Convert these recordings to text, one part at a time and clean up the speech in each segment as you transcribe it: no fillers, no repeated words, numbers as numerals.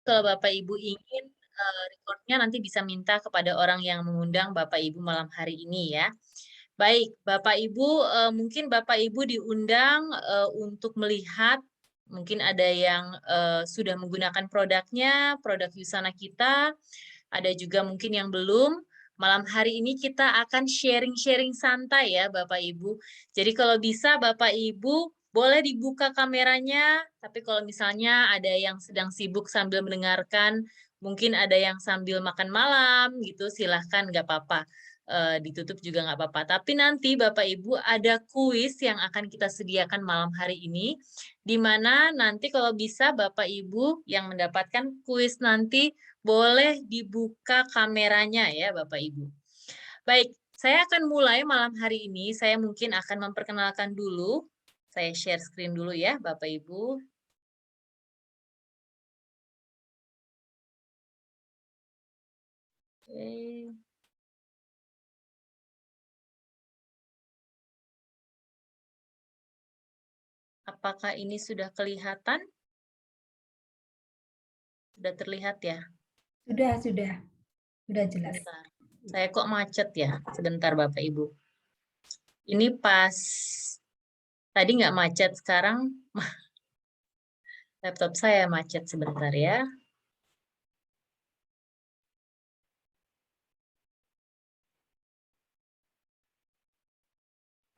Kalau Bapak Ibu ingin recordnya nanti bisa minta kepada orang yang mengundang Bapak Ibu malam hari ini ya. Baik, Bapak Ibu, mungkin Bapak Ibu diundang untuk melihat, mungkin ada yang sudah menggunakan produknya, produk Yusana kita, ada juga mungkin yang belum. Malam hari ini kita akan sharing-sharing santai ya Bapak Ibu. Jadi kalau bisa Bapak Ibu boleh dibuka kameranya, tapi kalau misalnya ada yang sedang sibuk sambil mendengarkan, mungkin ada yang sambil makan malam gitu, silahkan nggak apa-apa. Ditutup juga nggak apa-apa. Tapi nanti Bapak Ibu ada kuis yang akan kita sediakan malam hari ini, di mana nanti kalau bisa Bapak Ibu yang mendapatkan kuis nanti boleh dibuka kameranya ya Bapak Ibu. Baik, saya akan mulai malam hari ini. Saya mungkin akan memperkenalkan dulu. Saya share screen dulu ya Bapak Ibu. Oke. Apakah ini sudah kelihatan? Sudah terlihat ya? Sudah jelas. Sebentar. Saya kok macet ya? Sebentar Bapak Ibu. Ini pas tadi nggak macet, sekarang laptop saya macet sebentar ya.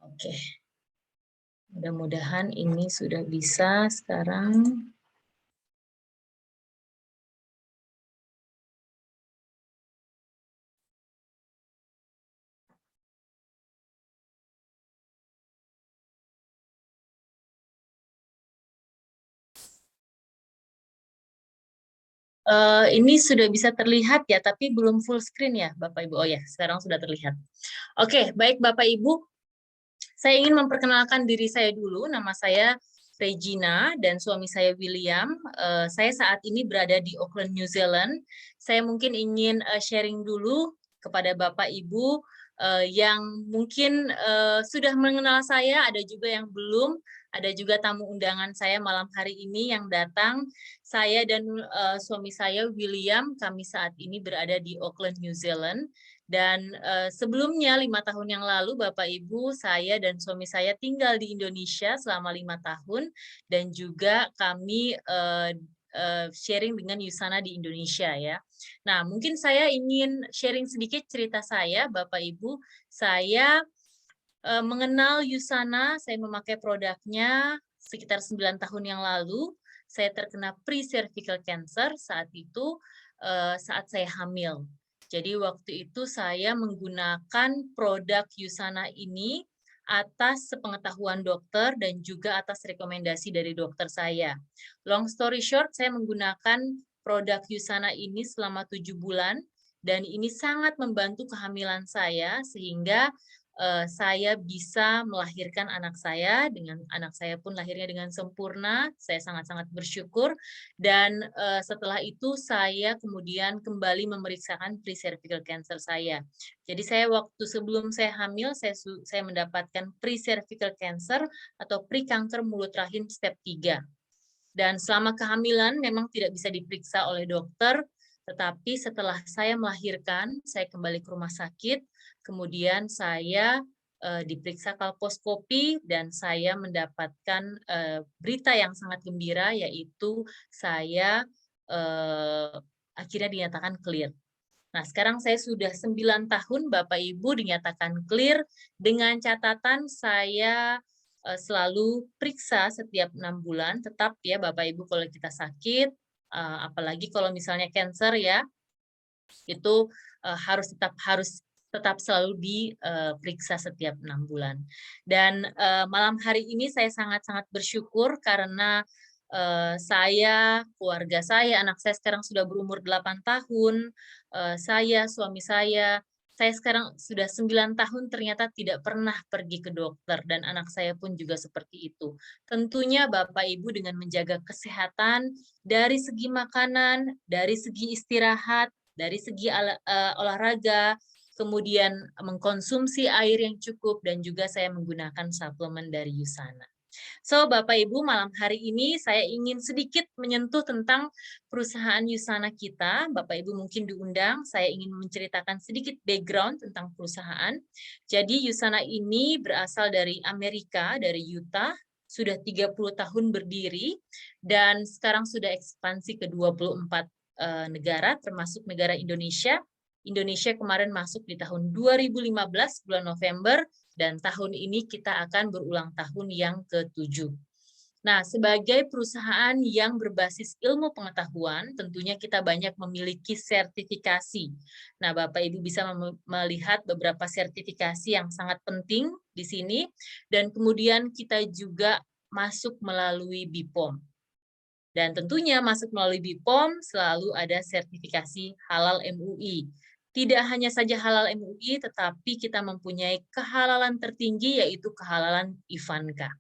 Oke. Mudah-mudahan ini sudah bisa sekarang. Ini sudah bisa terlihat ya, tapi belum full screen ya, Bapak Ibu. Oh ya, sekarang sudah terlihat. Oke, baik Bapak Ibu. Saya ingin memperkenalkan diri saya dulu. Nama saya Regina dan suami saya William. Saya saat ini berada di Auckland, New Zealand. Saya mungkin ingin sharing dulu kepada Bapak Ibu yang mungkin sudah mengenal saya, ada juga yang belum. Ada juga tamu undangan saya malam hari ini yang datang. Saya dan suami saya William, kami saat ini berada di Auckland, New Zealand. Dan sebelumnya 5 tahun yang lalu Bapak Ibu, saya dan suami saya tinggal di Indonesia selama 5 tahun dan juga kami sharing dengan Yusana di Indonesia ya. Nah, mungkin saya ingin sharing sedikit cerita saya, Bapak Ibu. Saya mengenal Yusana, saya memakai produknya sekitar 9 tahun yang lalu. Saya terkena pre-cervical cancer saat itu, saat saya hamil. Jadi waktu itu saya menggunakan produk Yusana ini atas sepengetahuan dokter dan juga atas rekomendasi dari dokter saya. Long story short, saya menggunakan produk Yusana ini selama 7 bulan dan ini sangat membantu kehamilan saya sehingga saya bisa melahirkan anak saya, dengan anak saya pun lahirnya dengan sempurna. Saya sangat-sangat bersyukur. Dan setelah itu saya kemudian kembali memeriksakan pre-cervical cancer saya. Jadi saya waktu sebelum saya hamil, saya mendapatkan pre-cervical cancer atau pre-kanker mulut rahim step 3. Dan selama kehamilan memang tidak bisa diperiksa oleh dokter, tetapi setelah saya melahirkan, saya kembali ke rumah sakit, kemudian saya diperiksa kolposkopi dan saya mendapatkan berita yang sangat gembira, yaitu saya akhirnya dinyatakan clear. Nah, sekarang saya sudah 9 tahun Bapak Ibu dinyatakan clear dengan catatan saya selalu periksa setiap 6 bulan, tetap ya Bapak Ibu kalau kita sakit, apalagi kalau misalnya cancer ya, itu harus tetap selalu diperiksa setiap 6 bulan. Dan malam hari ini saya sangat-sangat bersyukur karena saya, keluarga saya, anak saya sekarang sudah berumur 8 tahun, saya, suami saya sekarang sudah 9 tahun ternyata tidak pernah pergi ke dokter dan anak saya pun juga seperti itu. Tentunya Bapak Ibu dengan menjaga kesehatan dari segi makanan, dari segi istirahat, dari segi olahraga, kemudian mengkonsumsi air yang cukup dan juga saya menggunakan suplemen dari Yusana. So, Bapak Ibu, malam hari ini saya ingin sedikit menyentuh tentang perusahaan Yusana kita. Bapak Ibu mungkin diundang, saya ingin menceritakan sedikit background tentang perusahaan. Jadi Yusana ini berasal dari Amerika, dari Utah, sudah 30 tahun berdiri, dan sekarang sudah ekspansi ke 24 negara, termasuk negara Indonesia. Indonesia kemarin masuk di tahun 2015, bulan November, dan tahun ini kita akan berulang tahun yang ke-7. Nah, sebagai perusahaan yang berbasis ilmu pengetahuan, tentunya kita banyak memiliki sertifikasi. Nah, Bapak Ibu bisa melihat beberapa sertifikasi yang sangat penting di sini, dan kemudian kita juga masuk melalui BPOM. Dan tentunya masuk melalui BPOM selalu ada sertifikasi halal MUI. Tidak hanya saja halal MUI, tetapi kita mempunyai kehalalan tertinggi, yaitu kehalalan Ivanka.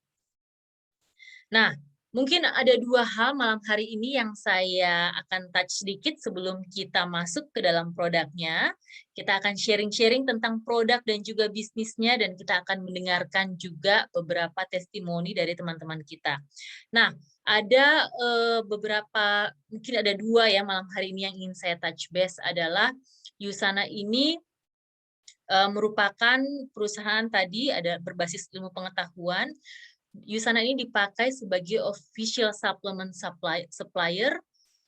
Nah, mungkin ada dua hal malam hari ini yang saya akan touch sedikit sebelum kita masuk ke dalam produknya. Kita akan sharing-sharing tentang produk dan juga bisnisnya, dan kita akan mendengarkan juga beberapa testimoni dari teman-teman kita. Nah, ada beberapa, mungkin ada dua ya malam hari ini yang ingin saya touch base adalah Yusana ini merupakan perusahaan tadi ada berbasis ilmu pengetahuan. Yusana ini dipakai sebagai official supplement supplier,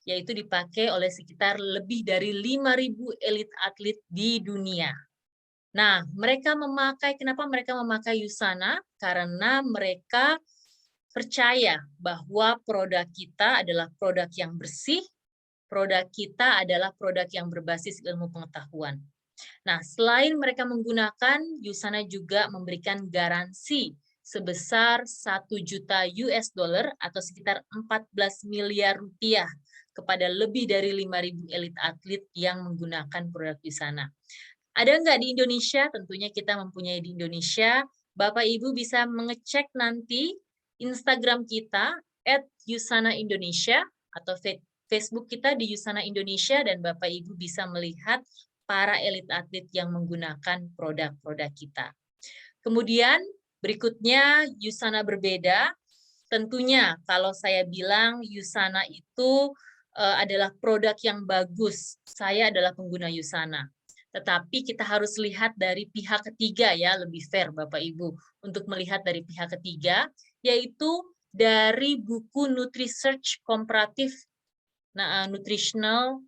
yaitu dipakai oleh sekitar lebih dari 5.000 elit atlet di dunia. Nah, kenapa mereka memakai Yusana? Karena mereka percaya bahwa produk kita adalah produk yang bersih, produk kita adalah produk yang berbasis ilmu pengetahuan. Nah, selain mereka menggunakan, Yusana juga memberikan garansi sebesar 1 juta US dollar atau sekitar 14 miliar rupiah kepada lebih dari 5.000 elit atlet yang menggunakan produk Yusana. Ada nggak di Indonesia? Tentunya kita mempunyai di Indonesia. Bapak Ibu bisa mengecek nanti Instagram kita @yusana_indonesia atau Facebook kita di Yusana Indonesia, dan Bapak Ibu bisa melihat para elit atlet yang menggunakan produk-produk kita. Kemudian berikutnya Yusana berbeda. Tentunya kalau saya bilang Yusana itu adalah produk yang bagus, saya adalah pengguna Yusana. Tetapi kita harus lihat dari pihak ketiga ya, lebih fair Bapak Ibu untuk melihat dari pihak ketiga, yaitu dari buku NutriSearch Comparative Nutritional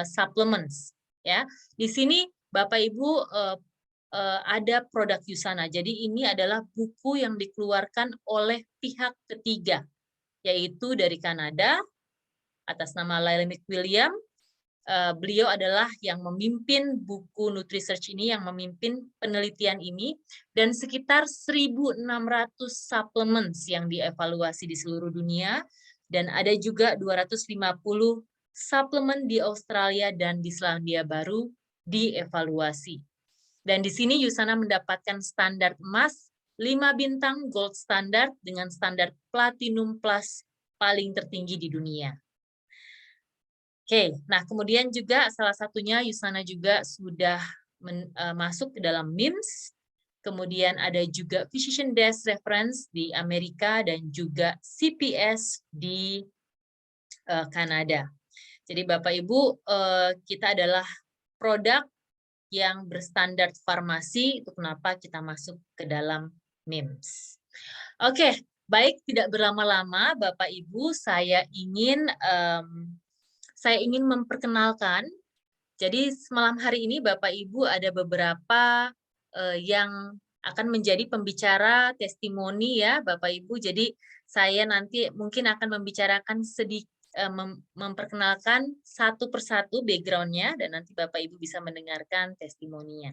Supplements. Ya, di sini Bapak Ibu ada produk Yusana. Jadi ini adalah buku yang dikeluarkan oleh pihak ketiga, yaitu dari Kanada atas nama Lyle McWilliam. Beliau adalah yang memimpin buku NutriSearch ini, yang memimpin penelitian ini, dan sekitar 1.600 supplements yang dievaluasi di seluruh dunia, dan ada juga 250 suplemen di Australia dan di Selandia Baru dievaluasi. Dan di sini Yusana mendapatkan standar emas, 5 bintang gold standard dengan standar platinum plus paling tertinggi di dunia. Oke, nah kemudian juga salah satunya Yusana juga sudah masuk ke dalam MIMS, kemudian ada juga Physician Desk Reference di Amerika dan juga CPS di Kanada. Jadi Bapak Ibu, kita adalah produk yang berstandar farmasi, itu kenapa kita masuk ke dalam MIMS. Oke, baik, tidak berlama-lama Bapak Ibu, saya ingin memperkenalkan. Jadi malam hari ini Bapak Ibu ada beberapa yang akan menjadi pembicara testimoni ya Bapak Ibu. Jadi saya nanti mungkin akan membicarakan sedikit, memperkenalkan satu persatu background-nya, dan nanti Bapak Ibu bisa mendengarkan testimoninya.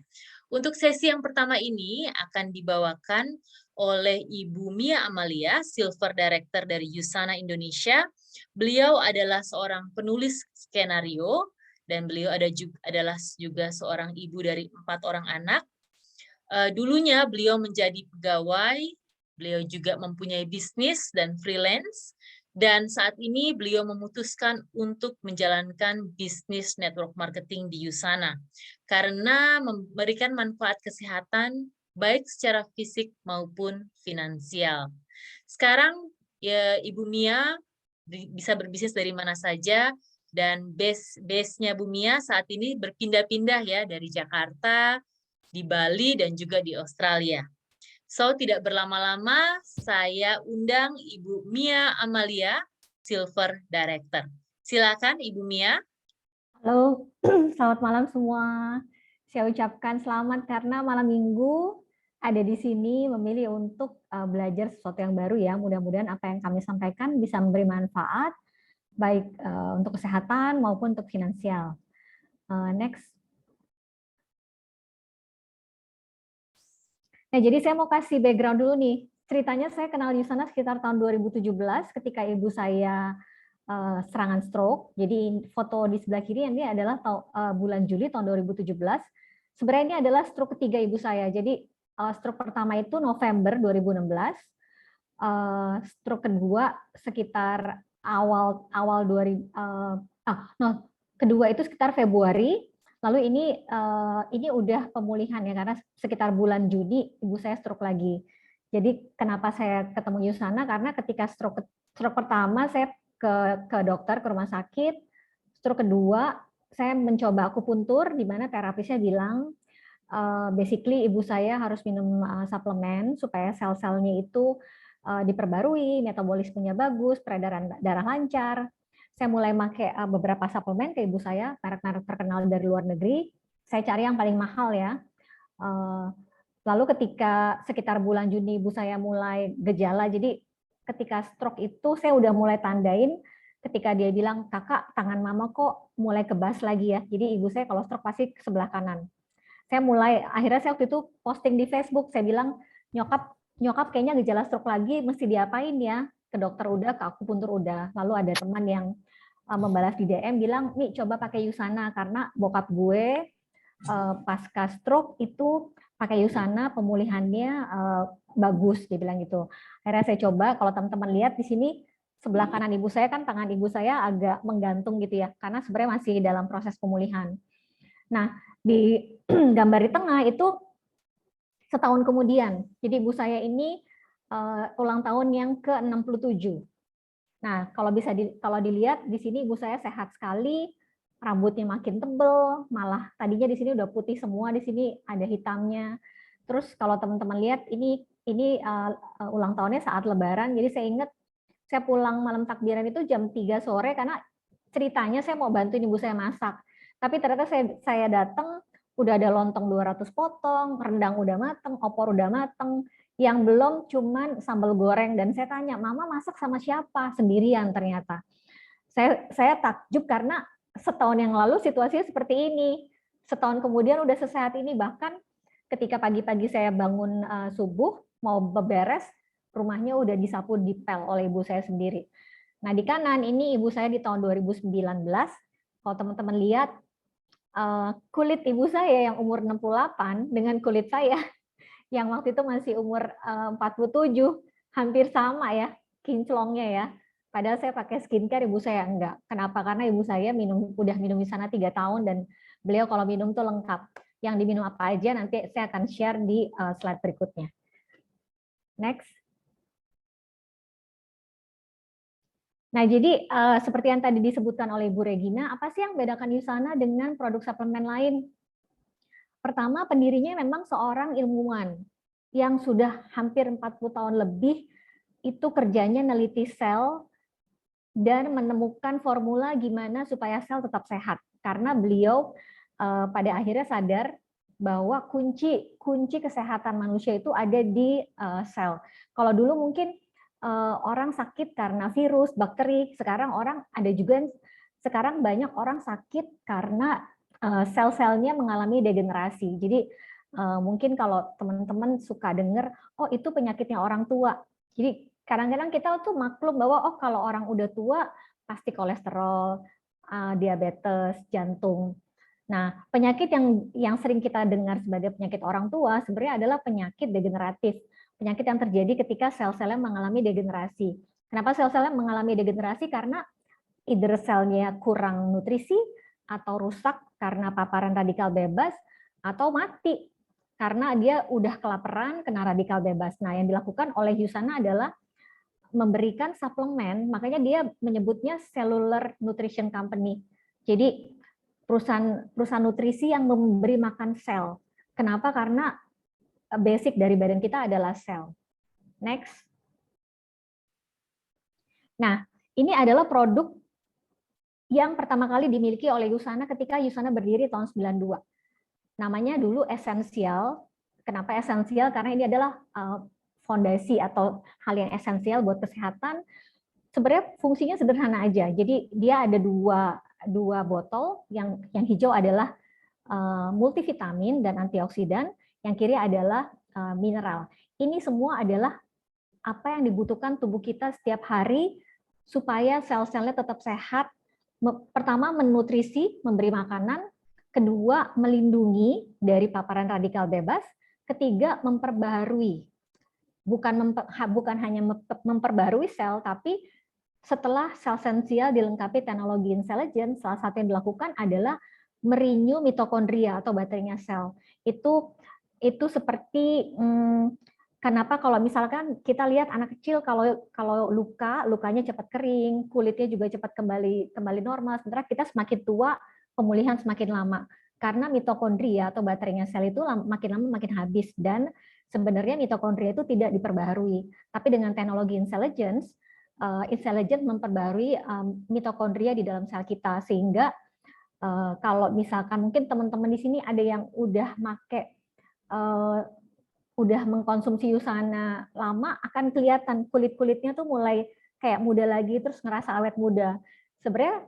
Untuk sesi yang pertama ini akan dibawakan oleh Ibu Mia Amalia, Silver Director dari Yusana Indonesia. Beliau adalah seorang penulis skenario, dan beliau adalah juga seorang ibu dari 4 orang anak. Dulunya beliau menjadi pegawai, beliau juga mempunyai bisnis dan freelance, dan saat ini beliau memutuskan untuk menjalankan bisnis network marketing di Yusana karena memberikan manfaat kesehatan baik secara fisik maupun finansial. Sekarang ya Ibu Mia bisa berbisnis dari mana saja, dan base-nya Bu Mia saat ini berpindah-pindah ya dari Jakarta, di Bali, dan juga di Australia. So, tidak berlama-lama, saya undang Ibu Mia Amalia, Silver Director. Silakan Ibu Mia. Halo, selamat malam semua. Saya ucapkan selamat karena malam minggu ada di sini memilih untuk belajar sesuatu yang baru ya. Mudah-mudahan apa yang kami sampaikan bisa memberi manfaat, baik untuk kesehatan maupun untuk finansial. Next. Nah, jadi saya mau kasih background dulu nih. Ceritanya saya kenal Yusana sekitar tahun 2017 ketika ibu saya serangan stroke. Jadi foto di sebelah kiri ini adalah bulan Juli tahun 2017. Sebenarnya ini adalah stroke ketiga ibu saya. Jadi stroke pertama itu November 2016. Stroke kedua sekitar awal 2000 kedua itu sekitar Februari. Lalu ini udah pemulihan ya, karena sekitar bulan Juni ibu saya stroke lagi. Jadi kenapa saya ketemu Yusana, karena ketika stroke pertama saya ke dokter, ke rumah sakit. Stroke kedua saya mencoba akupuntur, di mana terapisnya bilang basically ibu saya harus minum suplemen supaya sel-selnya itu diperbarui, metabolismenya bagus, peredaran darah lancar. Saya mulai pakai beberapa suplemen ke ibu saya, merek-merek terkenal dari luar negeri. Saya cari yang paling mahal ya. Lalu ketika sekitar bulan Juni ibu saya mulai gejala, jadi ketika stroke itu saya udah mulai tandain ketika dia bilang, kakak tangan mama kok mulai kebas lagi ya. Jadi ibu saya kalau stroke pasti ke sebelah kanan. Akhirnya saya waktu itu posting di Facebook, saya bilang, nyokap kayaknya gejala stroke lagi, mesti diapain ya? Ke dokter udah, ke akupuntur udah. Lalu ada teman yang membalas di DM bilang, nih coba pakai Yusana, karena bokap gue pasca stroke itu pakai Yusana, pemulihannya bagus, dia bilang gitu. Akhirnya saya coba, kalau teman-teman lihat di sini, sebelah kanan ibu saya kan tangan ibu saya agak menggantung gitu ya, karena sebenarnya masih dalam proses pemulihan. Nah, di gambar di tengah itu setahun kemudian. Jadi ibu saya ini ulang tahun yang ke-67. Nah, kalau dilihat di sini ibu saya sehat sekali, rambutnya makin tebel, malah tadinya di sini udah putih semua, di sini ada hitamnya. Terus kalau teman-teman lihat ini ulang tahunnya saat Lebaran, jadi saya ingat saya pulang malam takbiran itu jam 3 sore karena ceritanya saya mau bantuin ibu saya masak. Tapi ternyata saya datang udah ada lontong 200 potong, rendang udah mateng, opor udah mateng, yang belum cuman sambal goreng. Dan saya tanya, mama masak sama siapa? Sendirian ternyata. Saya takjub karena setahun yang lalu situasinya seperti ini. Setahun kemudian udah sesehat ini, bahkan ketika pagi-pagi saya bangun subuh mau beberes, rumahnya udah disapu dipel oleh ibu saya sendiri. Nah, di kanan ini ibu saya di tahun 2019. Kalau teman-teman lihat kulit ibu saya yang umur 68 dengan kulit saya yang waktu itu masih umur 47, hampir sama ya kinclongnya ya. Padahal saya pakai skincare, ibu saya enggak. Kenapa? Karena ibu saya udah minum di sana 3 tahun, dan beliau kalau minum tuh lengkap. Yang diminum apa aja nanti saya akan share di slide berikutnya. Next. Nah, jadi seperti yang tadi disebutkan oleh Bu Regina, apa sih yang membedakan Yusana dengan produk suplemen lain? Pertama, pendirinya memang seorang ilmuwan yang sudah hampir 40 tahun lebih itu kerjanya neliti sel dan menemukan formula gimana supaya sel tetap sehat. Karena beliau pada akhirnya sadar bahwa kunci kesehatan manusia itu ada di sel. Kalau dulu mungkin orang sakit karena virus, bakteri, sekarang banyak orang sakit karena sel-selnya mengalami degenerasi. Jadi mungkin kalau teman-teman suka dengar, oh itu penyakitnya orang tua. Jadi kadang-kadang kita tuh maklum bahwa oh kalau orang udah tua pasti kolesterol, diabetes, jantung. Nah, penyakit yang sering kita dengar sebagai penyakit orang tua sebenarnya adalah penyakit degeneratif. Penyakit yang terjadi ketika sel-selnya mengalami degenerasi. Kenapa sel-selnya mengalami degenerasi? Karena either selnya kurang nutrisi, atau rusak karena paparan radikal bebas, atau mati karena dia udah kelaparan kena radikal bebas. Nah, yang dilakukan oleh Yusana adalah memberikan suplemen, makanya dia menyebutnya cellular nutrition company. Jadi perusahaan nutrisi yang memberi makan sel. Kenapa? Karena basic dari badan kita adalah sel. Next. Nah, ini adalah produk yang pertama kali dimiliki oleh USANA ketika USANA berdiri tahun 92. Namanya dulu Essential. Kenapa Essential? Karena ini adalah fondasi atau hal yang esensial buat kesehatan. Sebenarnya fungsinya sederhana aja. Jadi dia ada dua botol, yang hijau adalah multivitamin dan antioksidan, yang kiri adalah mineral. Ini semua adalah apa yang dibutuhkan tubuh kita setiap hari supaya sel-selnya tetap sehat. Pertama, menutrisi, memberi makanan. Kedua, melindungi dari paparan radikal bebas. Ketiga, memperbaharui. Bukan hanya memperbarui sel, tapi setelah sel esensial dilengkapi teknologi intelligence, salah satu yang dilakukan adalah merenew mitokondria atau baterainya sel. Itu seperti kenapa kalau misalkan kita lihat anak kecil kalau lukanya cepat kering, kulitnya juga cepat kembali normal, sementara kita semakin tua pemulihan semakin lama karena mitokondria atau baterainya sel itu makin lama makin habis, dan sebenarnya mitokondria itu tidak diperbaharui. Tapi dengan teknologi intelligence memperbaharui mitokondria di dalam sel kita, sehingga kalau misalkan mungkin teman-teman di sini ada yang udah udah mengkonsumsi USANA lama, akan kelihatan kulit-kulitnya tuh mulai kayak muda lagi, terus ngerasa awet muda. Sebenarnya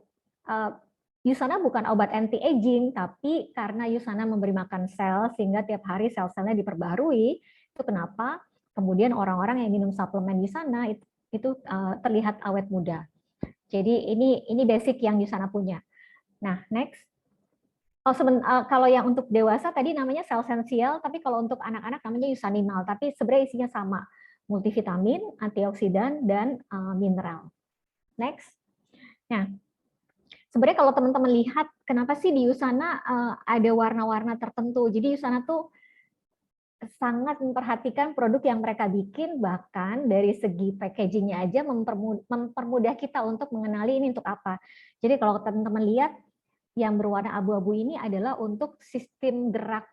USANA bukan obat anti-aging, tapi karena USANA memberi makan sel, sehingga tiap hari sel-selnya diperbarui. Itu kenapa kemudian orang-orang yang minum suplemen USANA itu terlihat awet muda. Jadi ini basic yang USANA punya. Nah, next. Kalau yang untuk dewasa tadi namanya sel esensial, tapi kalau untuk anak-anak namanya Usanimal, tapi sebenarnya isinya sama, multivitamin, antioksidan, dan mineral. Next. Nah, sebenarnya kalau teman-teman lihat, kenapa sih di USANA ada warna-warna tertentu? Jadi USANA tuh sangat memperhatikan produk yang mereka bikin, bahkan dari segi packagingnya aja mempermudah kita untuk mengenali ini untuk apa. Jadi kalau teman-teman lihat, yang berwarna abu-abu ini adalah untuk sistem gerak,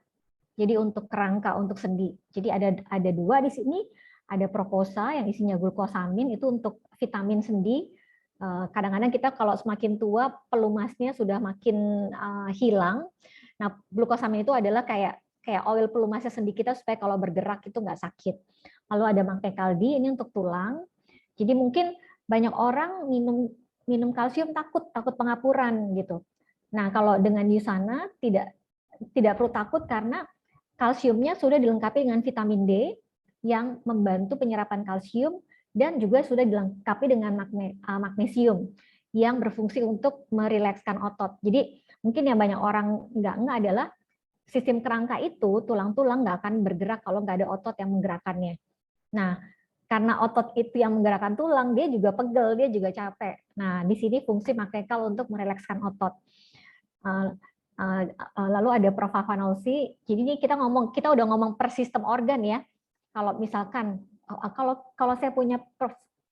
jadi untuk kerangka, untuk sendi. Jadi ada dua di sini, ada proposa yang isinya glukosamin, itu untuk vitamin sendi. Kadang-kadang kita kalau semakin tua pelumasnya sudah makin hilang. Nah, glukosamin itu adalah kayak oil pelumasnya sendi kita supaya kalau bergerak itu nggak sakit. Lalu ada magnekaldi, ini untuk tulang. Jadi mungkin banyak orang minum kalsium takut pengapuran gitu. Nah, kalau dengan USANA tidak perlu takut karena kalsiumnya sudah dilengkapi dengan vitamin D yang membantu penyerapan kalsium, dan juga sudah dilengkapi dengan magnesium yang berfungsi untuk merilekskan otot. Jadi mungkin yang banyak orang nggak adalah sistem kerangka itu, tulang-tulang nggak akan bergerak kalau nggak ada otot yang menggerakkannya. Nah, karena otot itu yang menggerakkan tulang, dia juga pegel, dia juga capek. Nah, di sini fungsi magnecal untuk merilekskan otot. Lalu ada profavanol C. Jadi ini kita udah ngomong per sistem organ ya. Kalau misalkan kalau saya punya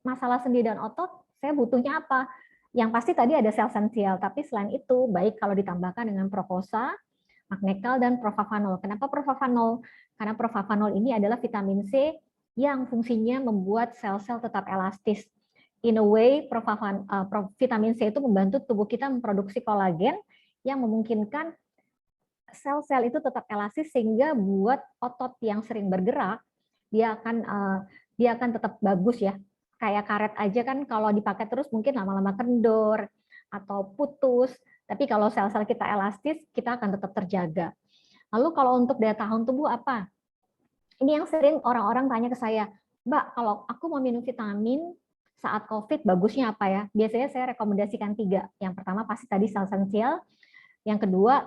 masalah sendi dan otot, saya butuhnya apa? Yang pasti tadi ada sel esensial, tapi selain itu baik kalau ditambahkan dengan proposa, magnecal, dan profavanol. Kenapa profavanol? Karena profavanol ini adalah vitamin C yang fungsinya membuat sel-sel tetap elastis. In a way, vitamin C itu membantu tubuh kita memproduksi kolagen yang memungkinkan sel-sel itu tetap elastis, sehingga buat otot yang sering bergerak dia akan tetap bagus ya. Kayak karet aja kan kalau dipakai terus mungkin lama-lama kendor atau putus, tapi kalau sel-sel kita elastis kita akan tetap terjaga. Lalu kalau untuk daya tahan tubuh apa? Ini yang sering orang-orang tanya ke saya, Mbak, kalau aku mau minum vitamin saat COVID bagusnya apa ya? Biasanya saya rekomendasikan 3. Yang pertama pasti tadi sel esensial. Yang kedua,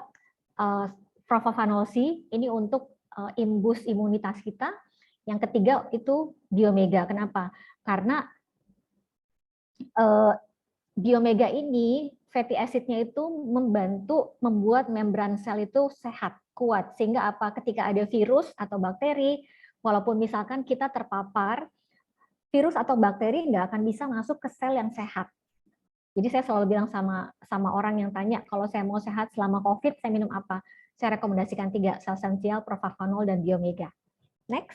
profavanol C, ini untuk imbus imunitas kita. Yang ketiga itu diomega. Kenapa? Karena diomega ini, fatty acid-nya itu membantu membuat membran sel itu sehat, kuat. Sehingga apa? Ketika ada virus atau bakteri, walaupun misalkan kita terpapar virus atau bakteri nggak akan bisa masuk ke sel yang sehat. Jadi saya selalu bilang sama orang yang tanya, kalau saya mau sehat selama COVID, saya minum apa? Saya rekomendasikan 3, Celsensial, Propafanol, dan Biomega. Next.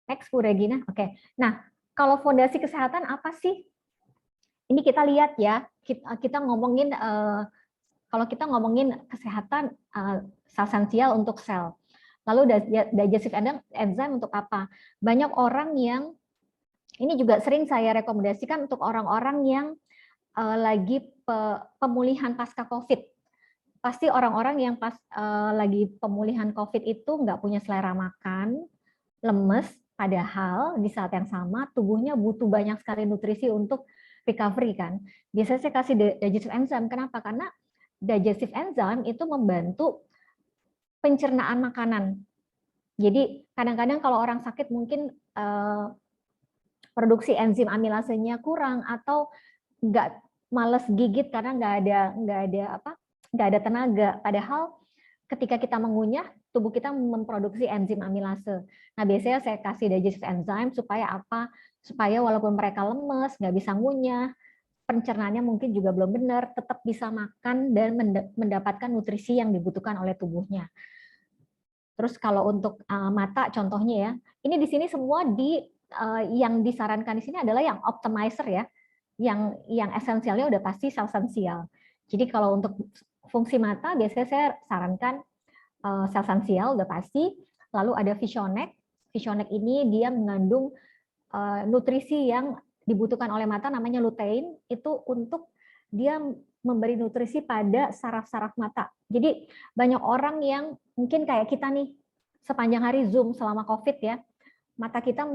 Next, Bu Regina. Oke. Nah, kalau fondasi kesehatan apa sih? Ini kita lihat ya, kita ngomongin, kalau kita ngomongin kesehatan, Celsensial untuk sel. Lalu digestive enzyme untuk apa? Banyak orang yang, ini juga sering saya rekomendasikan untuk orang-orang yang lagi pemulihan pasca COVID. Pasti orang-orang yang pas lagi pemulihan COVID itu nggak punya selera makan, lemes, padahal di saat yang sama tubuhnya butuh banyak sekali nutrisi untuk recovery kan. Biasanya saya kasih digestive enzyme. Kenapa? Karena digestive enzyme itu membantu pencernaan makanan. Jadi kadang-kadang kalau orang sakit mungkin produksi enzim amilasenya kurang atau nggak, males gigit karena nggak ada tenaga. Padahal ketika kita mengunyah, tubuh kita memproduksi enzim amilase. Nah, biasanya saya kasih digestive enzyme supaya apa? Supaya walaupun mereka lemes, nggak bisa ngunyah, pencernaannya mungkin juga belum benar, tetap bisa makan dan mendapatkan nutrisi yang dibutuhkan oleh tubuhnya. Terus kalau untuk mata contohnya ya, ini di sini semua yang disarankan di sini adalah yang optimizer ya, yang esensialnya udah pasti Celsensial. Jadi kalau untuk fungsi mata biasanya saya sarankan Celsensial udah pasti, lalu ada Visionex. Visionex ini dia mengandung nutrisi yang dibutuhkan oleh mata namanya lutein, itu untuk dia memberi nutrisi pada saraf-saraf mata. Jadi banyak orang yang mungkin kayak kita nih, sepanjang hari Zoom selama COVID ya, mata kita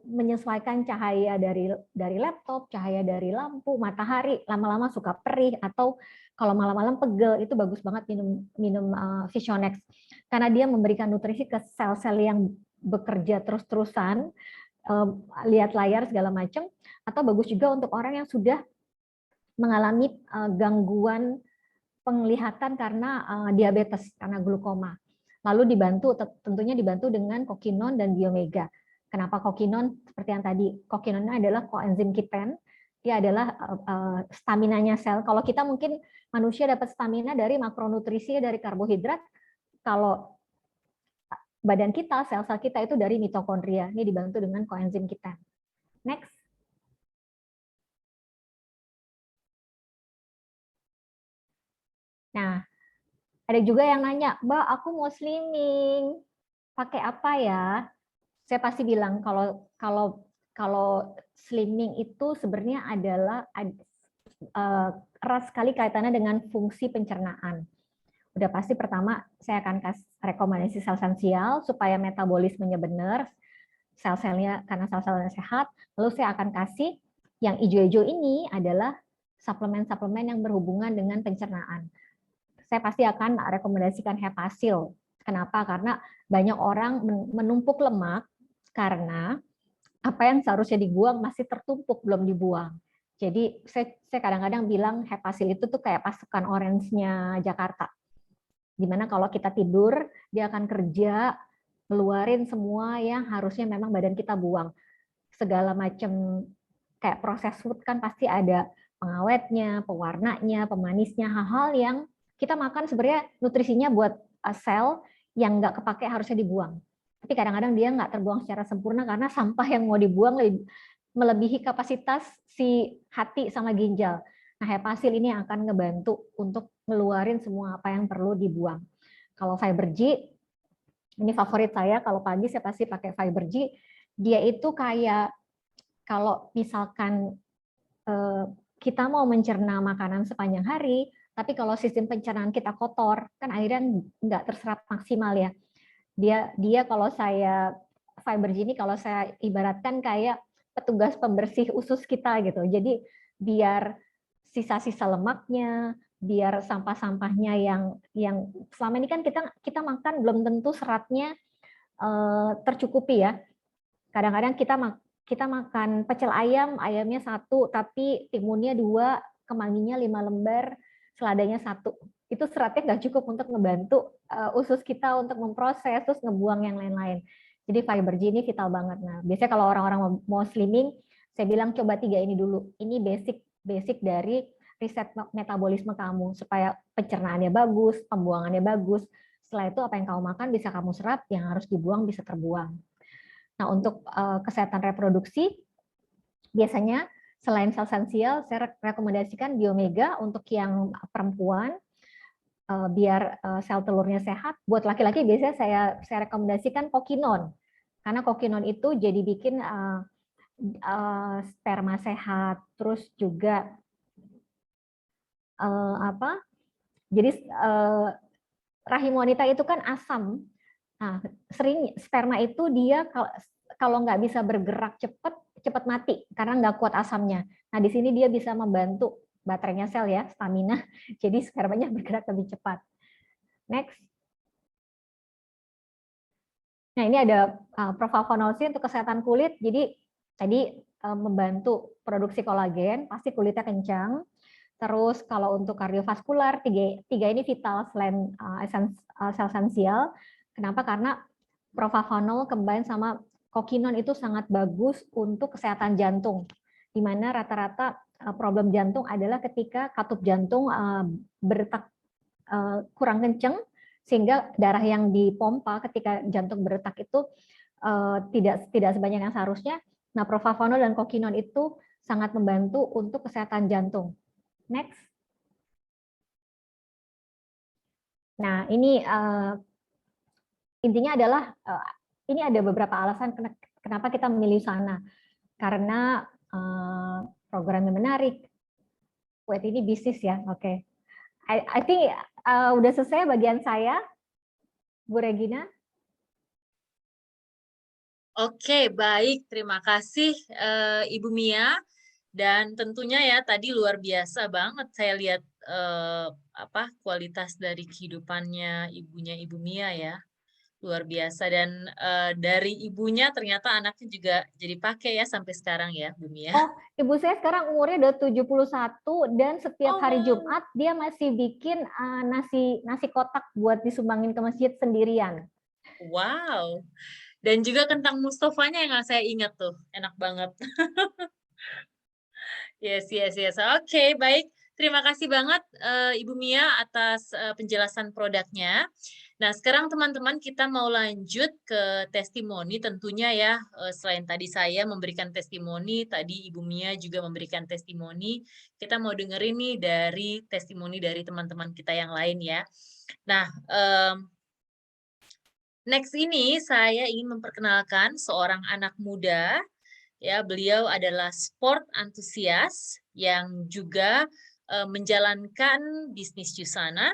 menyesuaikan cahaya dari laptop, cahaya dari lampu, matahari, lama-lama suka perih, atau kalau malam-malam pegel, itu bagus banget minum Visionex. Karena dia memberikan nutrisi ke sel-sel yang bekerja terus-terusan, lihat layar segala macam, atau bagus juga untuk orang yang sudah mengalami gangguan penglihatan karena diabetes, karena glukoma. Lalu tentunya dibantu dengan kokinon dan biomega. Kenapa kokinon? Seperti yang tadi, kokinonnya adalah koenzim Q10. Dia adalah staminanya sel. Kalau kita mungkin manusia dapat stamina dari makronutrisi dari karbohidrat, kalau badan kita, sel-sel kita itu dari mitokondria. Ini dibantu dengan koenzim Q10. Next. Nah, ada juga yang nanya, Mbak, aku mau slimming, pakai apa ya? Saya pasti bilang kalau slimming itu sebenarnya adalah erat sekali kaitannya dengan fungsi pencernaan. Udah pasti pertama saya akan kasih rekomendasi Celsensial supaya metabolismenya benar, sel-selnya karena sel-selnya sehat. Lalu saya akan kasih yang hijau-hijau ini adalah suplemen-suplemen yang berhubungan dengan pencernaan. Saya pasti akan rekomendasikan Hepasil. Kenapa? Karena banyak orang menumpuk lemak karena apa yang seharusnya dibuang masih tertumpuk, belum dibuang. Jadi saya kadang-kadang bilang Hepasil itu tuh kayak pasukan orange-nya Jakarta. Dimana kalau kita tidur, dia akan kerja, ngeluarin semua yang harusnya memang badan kita buang. Segala macam kayak proses food kan pasti ada pengawetnya, pewarnanya, pemanisnya, hal-hal yang kita makan sebenarnya nutrisinya buat sel yang nggak kepake harusnya dibuang. Tapi kadang-kadang dia nggak terbuang secara sempurna karena sampah yang mau dibuang melebihi kapasitas si hati sama ginjal. Nah, Hepasil ini yang akan ngebantu untuk ngeluarin semua apa yang perlu dibuang. Kalau Fiber G, ini favorit saya, kalau pagi saya pasti pakai Fiber G. Dia itu kayak, kalau misalkan kita mau mencerna makanan sepanjang hari, tapi kalau sistem pencernaan kita kotor, kan akhirnya nggak terserap maksimal ya. Dia kalau saya Fiber G ini kalau saya ibaratkan kayak petugas pembersih usus kita gitu. Jadi biar sisa-sisa lemaknya, biar sampah-sampahnya yang selama ini kan kita makan belum tentu seratnya tercukupi ya. Kadang-kadang kita makan pecel ayam, ayamnya 1, tapi timunnya 2, kemanginya 5 lembar, seladanya 1. itu seratnya nggak cukup untuk ngebantu usus kita untuk memproses, terus ngebuang yang lain-lain. Jadi fiber G ini vital banget. Nah, biasanya kalau orang-orang mau slimming, saya bilang coba 3 ini dulu. Ini basic dari riset metabolisme kamu, supaya pencernaannya bagus, pembuangannya bagus. Setelah itu apa yang kamu makan bisa kamu serap, yang harus dibuang bisa terbuang. Nah, untuk kesehatan reproduksi, biasanya selain sel esensial, saya rekomendasikan Biomega untuk yang perempuan, biar sel telurnya sehat. Buat laki-laki biasanya saya rekomendasikan kokinon, karena kokinon itu jadi bikin sperma sehat, terus juga apa? Jadi rahim wanita itu kan asam. Nah, sering sperma itu dia kalau nggak bisa bergerak cepat mati karena nggak kuat asamnya. Nah, di sini dia bisa membantu baterainya sel ya, stamina. Jadi spermanya bergerak lebih cepat. Next. Nah, ini ada Profavonol C untuk kesehatan kulit. Jadi tadi membantu produksi kolagen, pasti kulitnya kencang. Terus kalau untuk kardiovaskular, tiga ini vital selain sel esensial. Kenapa? Karena Profavonol combine sama kokinon itu sangat bagus untuk kesehatan jantung. Di mana rata-rata problem jantung adalah ketika katup jantung berdetak kurang kencang, sehingga darah yang dipompa ketika jantung berdetak itu tidak sebanyak yang seharusnya. Nah, Profavonol dan kokinon itu sangat membantu untuk kesehatan jantung. Next. Nah, ini intinya adalah ini ada beberapa alasan kenapa kita memilih sana. Karena programnya menarik. Wait, ini bisnis ya, oke. I think udah selesai bagian saya, Bu Regina. Oke, baik. Terima kasih Ibu Mia. Dan tentunya ya tadi luar biasa banget saya lihat kualitas dari kehidupannya ibunya Ibu Mia ya. Luar biasa, dan dari ibunya ternyata anaknya juga jadi pakai ya sampai sekarang ya, Bu Mia. Oh, ibu saya sekarang umurnya udah 71 dan setiap hari wow. Jumat dia masih bikin nasi kotak buat disumbangin ke masjid sendirian. Wow. Dan juga kentang Mustofanya yang saya ingat tuh, enak banget. Yes. Oke, baik. Terima kasih banget Ibu Mia atas penjelasan produknya. Nah, sekarang teman-teman kita mau lanjut ke testimoni tentunya ya. Selain tadi saya memberikan testimoni, tadi Ibu Mia juga memberikan testimoni. Kita mau dengerin nih dari testimoni dari teman-teman kita yang lain ya. Nah, next ini saya ingin memperkenalkan seorang anak muda. Ya, beliau adalah sport antusias yang juga menjalankan bisnis Jusana.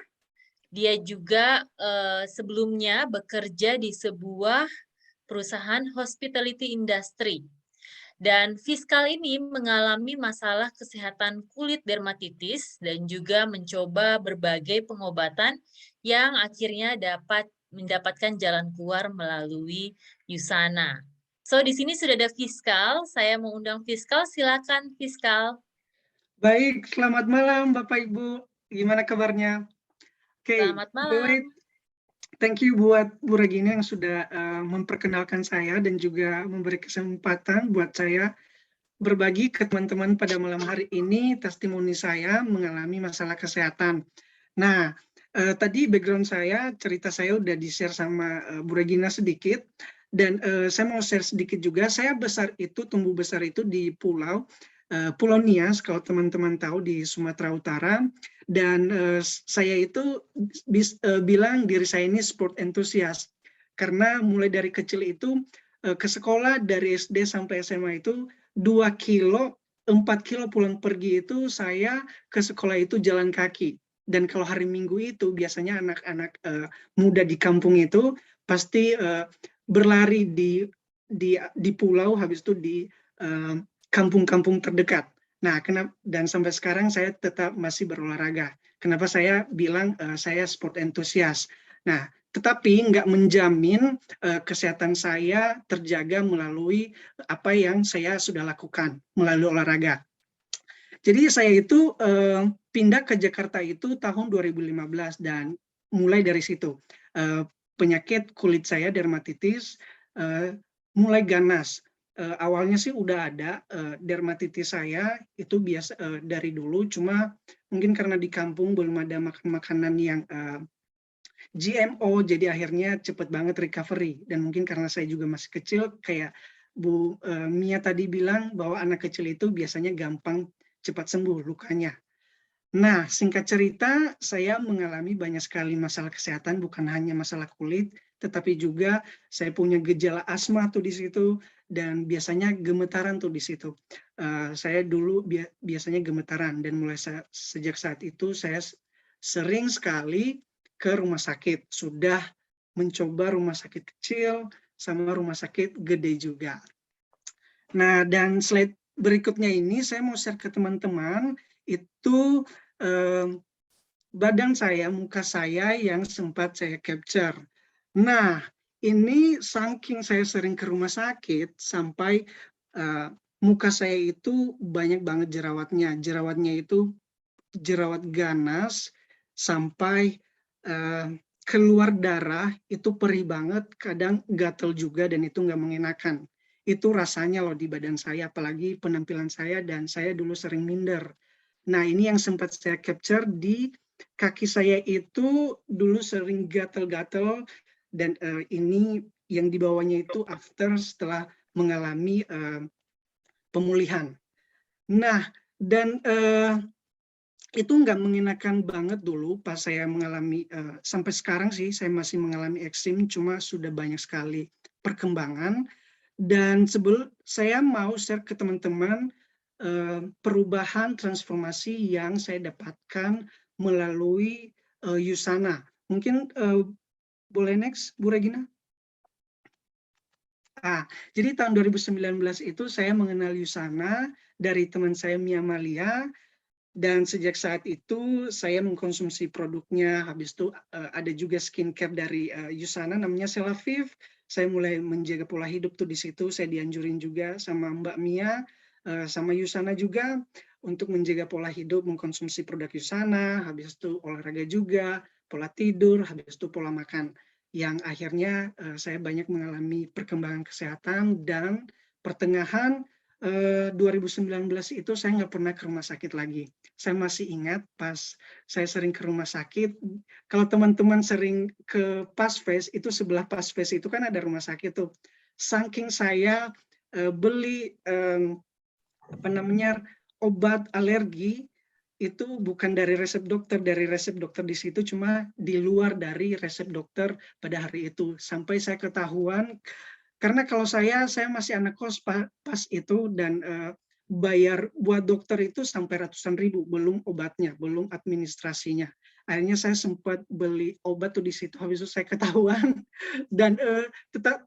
Dia juga sebelumnya bekerja di sebuah perusahaan hospitality industry. Dan fiskal ini mengalami masalah kesehatan kulit dermatitis dan juga mencoba berbagai pengobatan yang akhirnya dapat mendapatkan jalan keluar melalui Jusana. So, di sini sudah ada Fiskal. Saya mau undang Fiskal. Silakan, Fiskal. Baik, selamat malam Bapak Ibu. Gimana kabarnya? Selamat malam. Thank you buat Bu Regina yang sudah memperkenalkan saya dan juga memberi kesempatan buat saya berbagi ke teman-teman pada malam hari ini testimoni saya mengalami masalah kesehatan. Nah, tadi background saya, cerita saya udah di-share sama Bu Regina sedikit. Dan saya mau share sedikit juga, saya tumbuh besar itu di Pulau Nias, kalau teman-teman tahu, di Sumatera Utara. Dan saya itu bilang diri saya ini sport enthusiast. Karena mulai dari kecil itu ke sekolah dari SD sampai SMA itu 2 kilo, 4 kilo pulang pergi itu saya ke sekolah itu jalan kaki. Dan kalau hari Minggu itu biasanya anak-anak muda di kampung itu pasti berlari di pulau, habis itu di kampung-kampung terdekat. Nah, dan sampai sekarang saya tetap masih berolahraga. Kenapa saya bilang saya sport enthusiast? Nah, tetapi nggak menjamin kesehatan saya terjaga melalui apa yang saya sudah lakukan melalui olahraga. Jadi saya itu pindah ke Jakarta itu tahun 2015 dan mulai dari situ penyakit kulit saya dermatitis mulai ganas. Awalnya sih udah ada dermatitis saya itu biasa dari dulu, cuma mungkin karena di kampung belum ada makanan yang GMO, jadi akhirnya cepet banget recovery. Dan mungkin karena saya juga masih kecil, kayak Bu Mia tadi bilang bahwa anak kecil itu biasanya gampang cepat sembuh lukanya. Nah, singkat cerita, saya mengalami banyak sekali masalah kesehatan, bukan hanya masalah kulit, tetapi juga saya punya gejala asma tuh di situ, dan biasanya gemetaran tuh di situ. Saya dulu biasanya gemetaran, dan mulai sejak saat itu saya sering sekali ke rumah sakit. Sudah mencoba rumah sakit kecil, sama rumah sakit gede juga. Nah, dan slide berikutnya ini saya mau share ke teman-teman, itu badan saya, muka saya yang sempat saya capture. Nah, ini saking saya sering ke rumah sakit, sampai muka saya itu banyak banget jerawatnya. Jerawatnya itu jerawat ganas, sampai keluar darah, itu perih banget, kadang gatel juga, dan itu nggak mengenakan. Itu rasanya loh di badan saya, apalagi penampilan saya, dan saya dulu sering minder. Nah, ini yang sempat saya capture di kaki saya itu dulu sering gatel-gatel, dan ini yang di bawahnya itu after setelah mengalami pemulihan. Nah, dan itu nggak mengenakan banget dulu pas saya mengalami, sampai sekarang sih saya masih mengalami eksim, cuma sudah banyak sekali perkembangan. Dan sebelum saya mau share ke teman-teman perubahan transformasi yang saya dapatkan melalui Yusana. Mungkin boleh next, Bu Regina? Jadi tahun 2019 itu saya mengenal Yusana dari teman saya Mia Malia, dan sejak saat itu saya mengkonsumsi produknya. Habis itu ada juga skincare dari Yusana namanya Celavive. Saya mulai menjaga pola hidup tuh di situ. Saya dianjurin juga sama Mbak Mia, sama Yusana juga untuk menjaga pola hidup, mengkonsumsi produk Yusana. Habis itu olahraga juga, pola tidur, habis itu pola makan. Yang akhirnya saya banyak mengalami perkembangan kesehatan, dan pertengahan 2019 itu saya nggak pernah ke rumah sakit lagi. Saya masih ingat pas saya sering ke rumah sakit, kalau teman-teman sering ke Pasves, itu sebelah Pasves itu kan ada rumah sakit tuh. Saking saya beli obat alergi, itu bukan dari resep dokter di situ, cuma di luar dari resep dokter pada hari itu. Sampai saya ketahuan, karena kalau saya masih anak kos pas itu, dan bayar buat dokter itu sampai ratusan ribu, belum obatnya, belum administrasinya. Akhirnya saya sempat beli obat tuh di situ, habis itu saya ketahuan, dan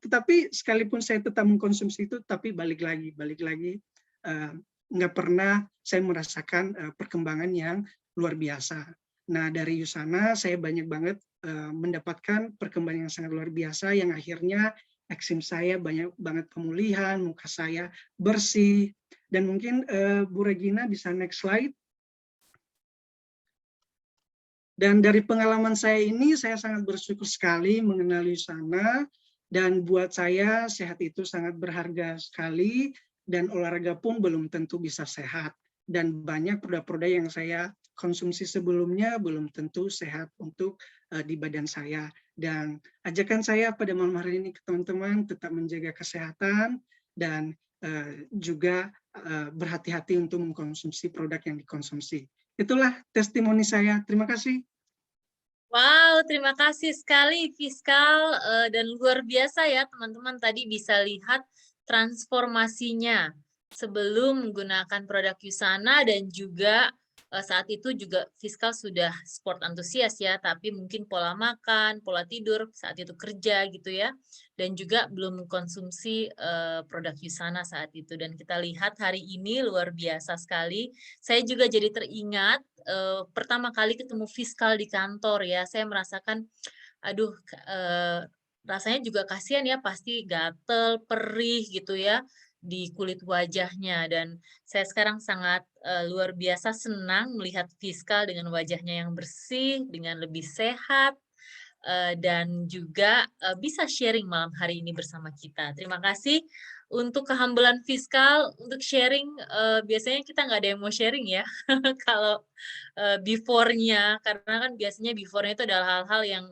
tetapi sekalipun saya tetap mengkonsumsi itu, tapi balik lagi nggak pernah saya merasakan perkembangan yang luar biasa. Nah, dari Yusana saya banyak banget mendapatkan perkembangan yang sangat luar biasa, yang akhirnya eksim saya banyak banget pemulihan, muka saya bersih. Dan mungkin Bu Regina bisa next slide. Dan dari pengalaman saya ini, saya sangat bersyukur sekali mengenal Yusana, dan buat saya sehat itu sangat berharga sekali, dan olahraga pun belum tentu bisa sehat. Dan banyak produk-produk yang saya konsumsi sebelumnya belum tentu sehat untuk di badan saya. Dan ajakan saya pada malam hari ini ke teman-teman, tetap menjaga kesehatan, dan juga berhati-hati untuk mengkonsumsi produk yang dikonsumsi. Itulah testimoni saya. Terima kasih. Wow, terima kasih sekali Fiskal, dan luar biasa ya teman-teman, tadi bisa lihat transformasinya sebelum menggunakan produk Yusana, dan juga saat itu juga Fiskal sudah sport antusias ya, tapi mungkin pola makan, pola tidur saat itu kerja gitu ya, dan juga belum mengkonsumsi produk Yusana saat itu. Dan kita lihat hari ini luar biasa sekali. Saya juga jadi teringat pertama kali ketemu Fiskal di kantor ya, saya merasakan, aduh, rasanya juga kasihan ya, pasti gatel, perih gitu ya. di kulit wajahnya, dan saya sekarang sangat luar biasa senang melihat Fiskal dengan wajahnya yang bersih, dengan lebih sehat, dan juga bisa sharing malam hari ini bersama kita. Terima kasih untuk kehumbulan Fiskal, untuk sharing. Biasanya kita nggak ada yang mau sharing ya, kalau before-nya, karena kan biasanya before-nya itu adalah hal-hal yang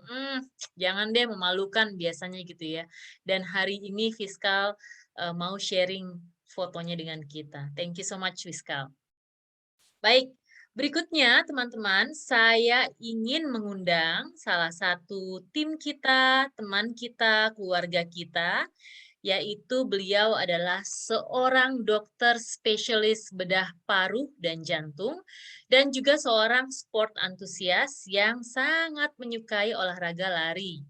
jangan deh, memalukan biasanya gitu ya. Dan hari ini Fiskal mau sharing fotonya dengan kita. Thank you so much, Fiskal. Baik, berikutnya teman-teman, saya ingin mengundang salah satu tim kita, teman kita, keluarga kita, yaitu beliau adalah seorang dokter spesialis bedah paru dan jantung, dan juga seorang sport antusias yang sangat menyukai olahraga lari.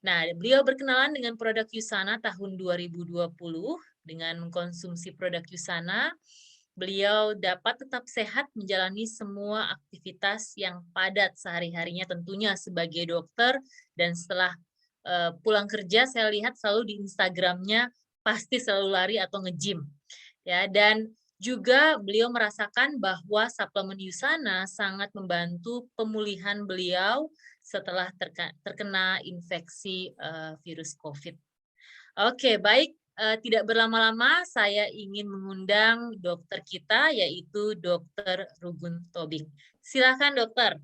Nah, beliau berkenalan dengan produk Usana tahun 2020. Dengan mengkonsumsi produk Usana, beliau dapat tetap sehat menjalani semua aktivitas yang padat sehari-harinya tentunya sebagai dokter. Dan setelah pulang kerja, saya lihat selalu di Instagramnya pasti selalu lari atau nge-gym. Ya, dan juga beliau merasakan bahwa suplemen Usana sangat membantu pemulihan beliau setelah terkena infeksi virus COVID. Oke, baik. Tidak berlama-lama, saya ingin mengundang dokter kita, yaitu Dr. Rugun Tobing. Silakan, dokter.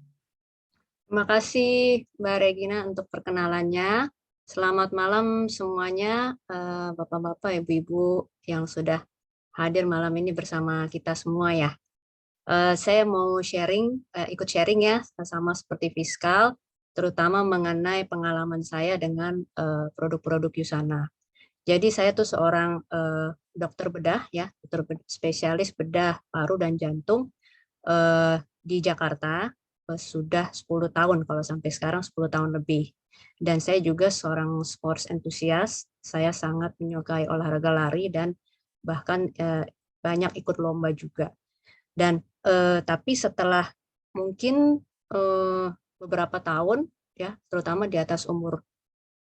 Terima kasih, Mbak Regina, untuk perkenalannya. Selamat malam semuanya, Bapak-Bapak, Ibu-Ibu yang sudah hadir malam ini bersama kita semua ya. Saya mau ikut sharing ya, sama seperti Fiskal, terutama mengenai pengalaman saya dengan produk-produk Usana. Jadi saya tuh seorang dokter bedah ya, dokter spesialis bedah paru dan jantung di Jakarta sudah 10 tahun, kalau sampai sekarang 10 tahun lebih. Dan saya juga seorang sports enthusiast, saya sangat menyukai olahraga lari dan bahkan banyak ikut lomba juga. Dan tapi setelah mungkin beberapa tahun ya, terutama di atas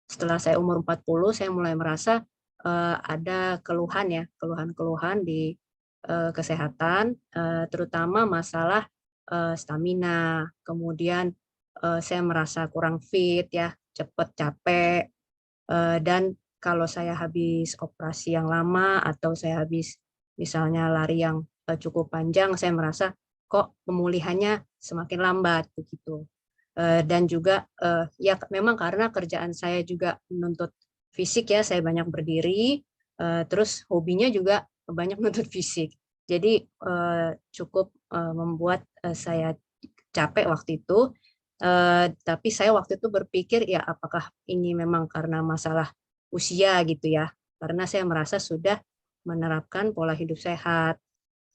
setelah saya umur 40, saya mulai merasa ada keluhan-keluhan di kesehatan, terutama masalah stamina, kemudian saya merasa kurang fit ya, cepat capek, dan kalau saya habis operasi yang lama atau saya habis misalnya lari yang cukup panjang, saya merasa kok pemulihannya semakin lambat begitu. Dan juga ya memang karena kerjaan saya juga menuntut fisik ya, saya banyak berdiri, terus hobinya juga banyak menuntut fisik. Jadi cukup membuat saya capek waktu itu. Tapi saya waktu itu berpikir ya apakah ini memang karena masalah usia gitu ya. Karena saya merasa sudah menerapkan pola hidup sehat.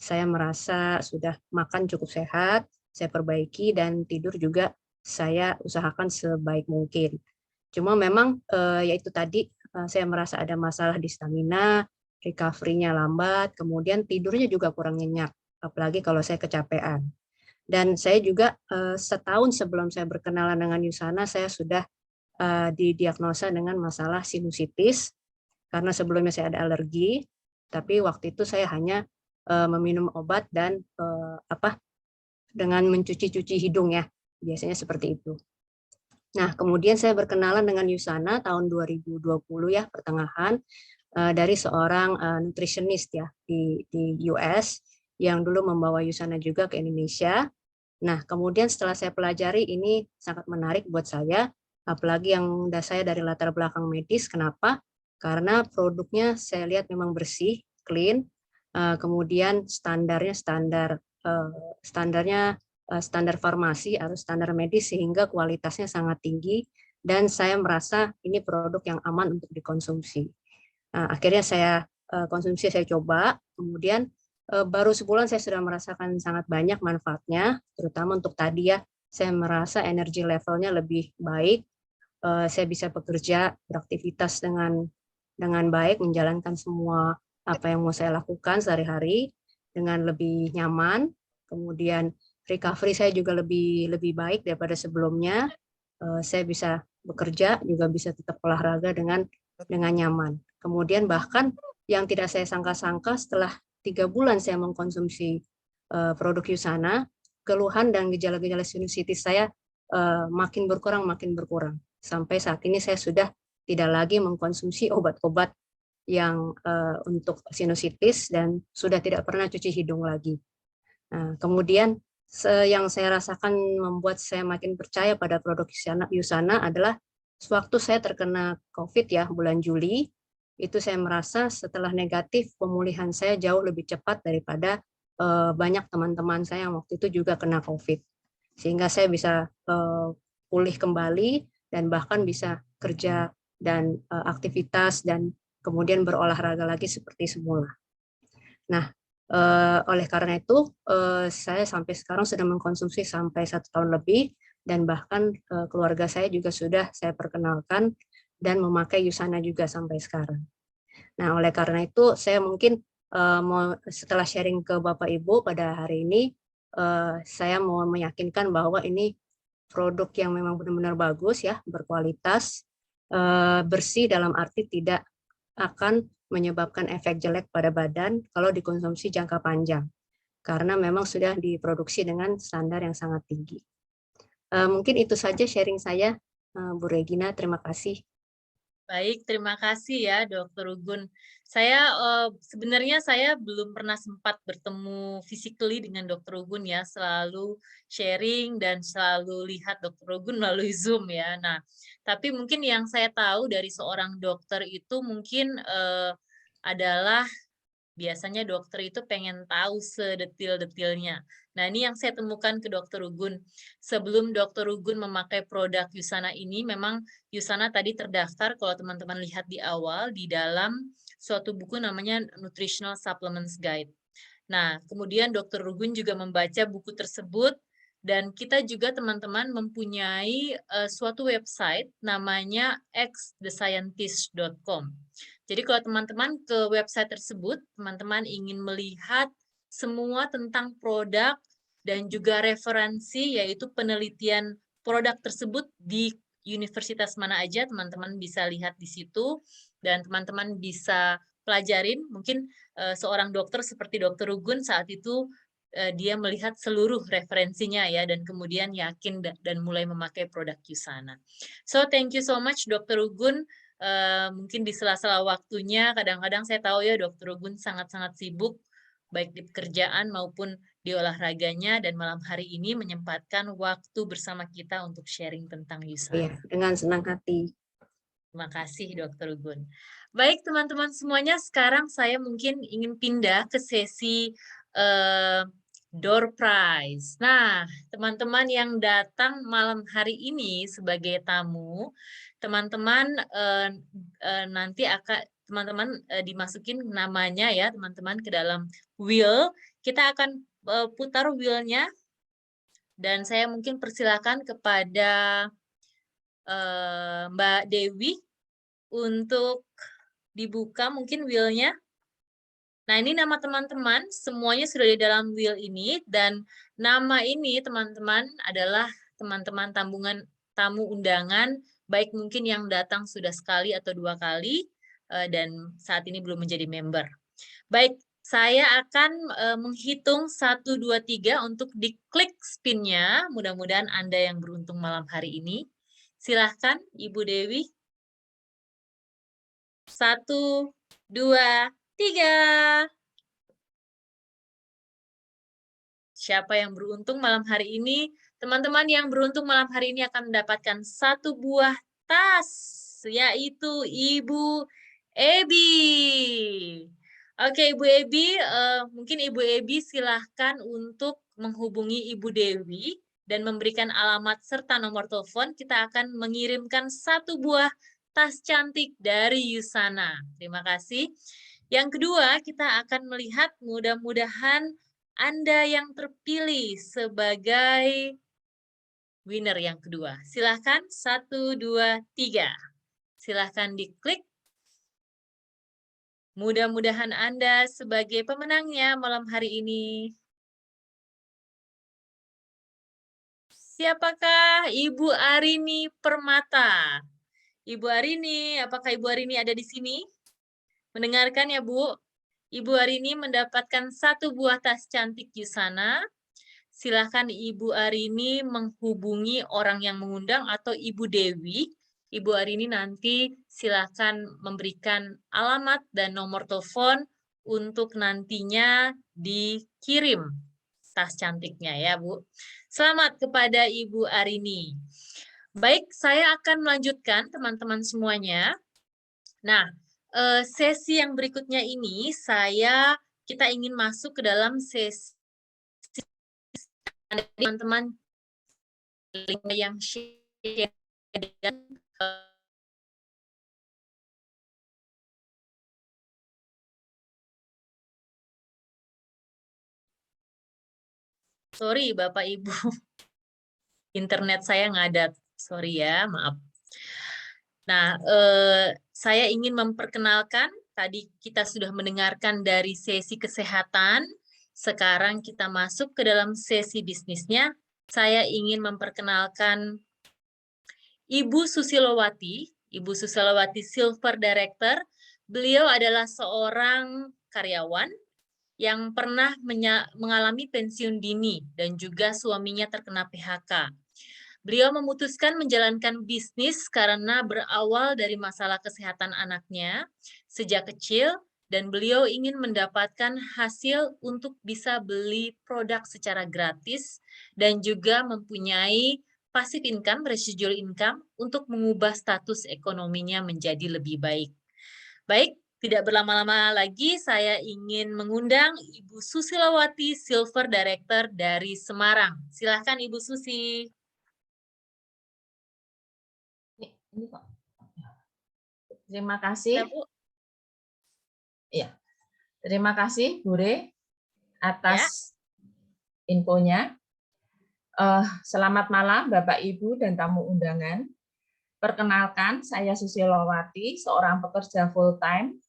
Saya merasa sudah makan cukup sehat, saya perbaiki, dan tidur juga saya usahakan sebaik mungkin. Cuma memang ya itu tadi, saya merasa ada masalah di stamina, recovery-nya lambat, kemudian tidurnya juga kurang nyenyak, apalagi kalau saya kecapean. Dan saya juga setahun sebelum saya berkenalan dengan Usana, saya sudah didiagnosa dengan masalah sinusitis, karena sebelumnya saya ada alergi, tapi waktu itu saya hanya meminum obat dan dengan mencuci-cuci hidung ya, biasanya seperti itu. Nah, kemudian saya berkenalan dengan Usana tahun 2020 ya, pertengahan, dari seorang nutritionist ya di US yang dulu membawa Usana juga ke Indonesia. Nah, kemudian setelah saya pelajari, ini sangat menarik buat saya, apalagi yang saya dari latar belakang medis. Kenapa? Karena produknya saya lihat memang bersih, clean, kemudian standarnya standar farmasi atau standar medis, sehingga kualitasnya sangat tinggi, dan saya merasa ini produk yang aman untuk dikonsumsi. Nah, akhirnya saya konsumsi, saya coba, kemudian baru sebulan saya sudah merasakan sangat banyak manfaatnya, terutama untuk tadi ya, saya merasa energi levelnya lebih baik, saya bisa bekerja, beraktivitas dengan baik, menjalankan semua apa yang mau saya lakukan sehari-hari dengan lebih nyaman, kemudian recovery saya juga lebih baik daripada sebelumnya. Saya bisa bekerja, juga bisa tetap olahraga dengan nyaman. Kemudian bahkan yang tidak saya sangka-sangka setelah 3 bulan saya mengkonsumsi produk Yusana, keluhan dan gejala-gejala sinusitis saya makin berkurang. Sampai saat ini saya sudah tidak lagi mengkonsumsi obat-obat yang untuk sinusitis dan sudah tidak pernah cuci hidung lagi. Nah, kemudian yang saya rasakan membuat saya makin percaya pada produk Yusana adalah sewaktu saya terkena COVID ya, bulan Juli, itu saya merasa setelah negatif pemulihan saya jauh lebih cepat daripada banyak teman-teman saya yang waktu itu juga kena COVID. Sehingga saya bisa pulih kembali dan bahkan bisa kerja dan aktivitas dan kemudian berolahraga lagi seperti semula. Nah, oleh karena itu saya sampai sekarang sudah mengkonsumsi sampai 1 tahun lebih dan bahkan keluarga saya juga sudah saya perkenalkan dan memakai Yusana juga sampai sekarang. Nah, oleh karena itu saya mungkin setelah sharing ke Bapak Ibu pada hari ini, saya mau meyakinkan bahwa ini produk yang memang benar-benar bagus ya, berkualitas, bersih dalam arti tidak akan menyebabkan efek jelek pada badan kalau dikonsumsi jangka panjang, karena memang sudah diproduksi dengan standar yang sangat tinggi. Mungkin itu saja sharing saya, Bu Regina, terima kasih. Baik, terima kasih ya Dr. Ugun. Sebenarnya saya belum pernah sempat bertemu physically dengan Dr. Ugun ya, selalu sharing dan selalu lihat Dr. Ugun melalui Zoom ya. Nah, tapi mungkin yang saya tahu dari seorang dokter itu mungkin adalah biasanya dokter itu pengen tahu sedetil-detilnya. Nah, ini yang saya temukan ke Dr. Ugun. Sebelum Dr. Ugun memakai produk Yusana ini, memang Yusana tadi terdaftar, kalau teman-teman lihat di awal, di dalam suatu buku namanya Nutritional Supplements Guide. Nah, kemudian Dr. Ugun juga membaca buku tersebut, dan kita juga teman-teman mempunyai suatu website namanya xthescientist.com. Jadi kalau teman-teman ke website tersebut, teman-teman ingin melihat semua tentang produk dan juga referensi, yaitu penelitian produk tersebut di universitas mana aja, teman-teman bisa lihat di situ, dan teman-teman bisa pelajarin. Mungkin seorang dokter seperti Dr. Ugun saat itu, dia melihat seluruh referensinya ya, dan kemudian yakin dan mulai memakai produk Yusana. So, thank you so much Dr. Ugun. Mungkin di sela-sela waktunya, kadang-kadang saya tahu ya Dr. Ugun sangat-sangat sibuk, baik di pekerjaan maupun di olahraganya, dan malam hari ini menyempatkan waktu bersama kita untuk sharing tentang Yusana. Iya, dengan senang hati. Terima kasih Dr. Ugun. Baik teman-teman semuanya, sekarang saya mungkin ingin pindah ke sesi door prize. Nah, teman-teman yang datang malam hari ini sebagai tamu, teman-teman nanti akan dimasukin namanya ya teman-teman ke dalam wheel. Kita akan putar wheelnya, dan saya mungkin persilakan kepada Mbak Dewi untuk dibuka mungkin wheel-nya. Nah, ini nama teman-teman, semuanya sudah di dalam wheel ini, dan nama ini teman-teman adalah teman-teman tamu undangan, baik mungkin yang datang sudah sekali atau 2 kali, dan saat ini belum menjadi member. Baik, saya akan menghitung 1, 2, 3 untuk diklik spin-nya. Mudah-mudahan Anda yang beruntung malam hari ini. Silahkan, Ibu Dewi. 1, 2, 3. Siapa yang beruntung malam hari ini? Teman-teman yang beruntung malam hari ini akan mendapatkan 1 buah tas, yaitu Ibu Ebi. Oke, Ibu Ebi, mungkin Ibu Ebi silahkan untuk menghubungi Ibu Dewi dan memberikan alamat serta nomor telepon. Kita akan mengirimkan 1 buah tas cantik dari Yusana. Terima kasih. Yang kedua, kita akan melihat mudah-mudahan Anda yang terpilih sebagai winner yang kedua. Silahkan 1, 2, 3. Silahkan diklik. Mudah-mudahan Anda sebagai pemenangnya malam hari ini. Siapakah? Ibu Arini Permata. Ibu Arini, apakah Ibu Arini ada di sini? Mendengarkan ya, Bu? Ibu Arini mendapatkan 1 buah tas cantik Yusana. Silahkan Ibu Arini menghubungi orang yang mengundang atau Ibu Dewi. Ibu Arini nanti silahkan memberikan alamat dan nomor telepon untuk nantinya dikirim tas cantiknya ya, Bu. Selamat kepada Ibu Arini. Baik, saya akan melanjutkan teman-teman semuanya. Nah, sesi yang berikutnya ini kita ingin masuk ke dalam sesi teman-teman yang share sorry Bapak Ibu, internet saya ngadat, sorry ya, maaf. Nah, saya ingin memperkenalkan, tadi kita sudah mendengarkan dari sesi kesehatan, sekarang kita masuk ke dalam sesi bisnisnya. Saya ingin memperkenalkan Ibu Susilowati, Ibu Susilowati Silver Director. Beliau adalah seorang karyawan yang pernah mengalami pensiun dini dan juga suaminya terkena PHK. Beliau memutuskan menjalankan bisnis karena berawal dari masalah kesehatan anaknya sejak kecil dan beliau ingin mendapatkan hasil untuk bisa beli produk secara gratis dan juga mempunyai passive income, residual income untuk mengubah status ekonominya menjadi lebih baik. Baik, tidak berlama-lama lagi, saya ingin mengundang Ibu Susilowati, Silver Director dari Semarang. Silakan Ibu Susi. Ini kok. Terima kasih. Iya. Terima kasih Bu Re atas infonya. Selamat malam Bapak Ibu dan tamu undangan. Perkenalkan, saya Susilowati, seorang pekerja full time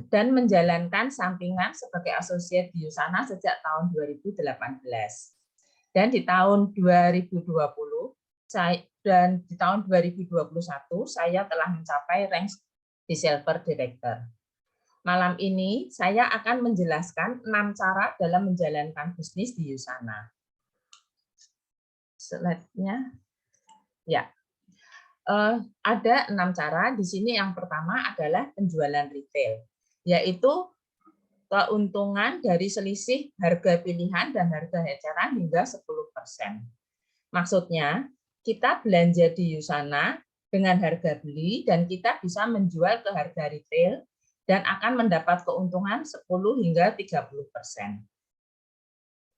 dan menjalankan sampingan sebagai asosiat di Yusana sejak tahun 2018. Dan di tahun 2020 dan di tahun 2021 saya telah mencapai rank di Silver Director. Malam ini saya akan menjelaskan 6 cara dalam menjalankan bisnis di Yusana. Slide-nya, ya. Ada 6 cara. Di sini yang pertama adalah penjualan retail, yaitu keuntungan dari selisih harga pilihan dan harga eceran hingga 10%. Maksudnya, kita belanja di Yusana dengan harga beli dan kita bisa menjual ke harga retail dan akan mendapat keuntungan 10 hingga 30%.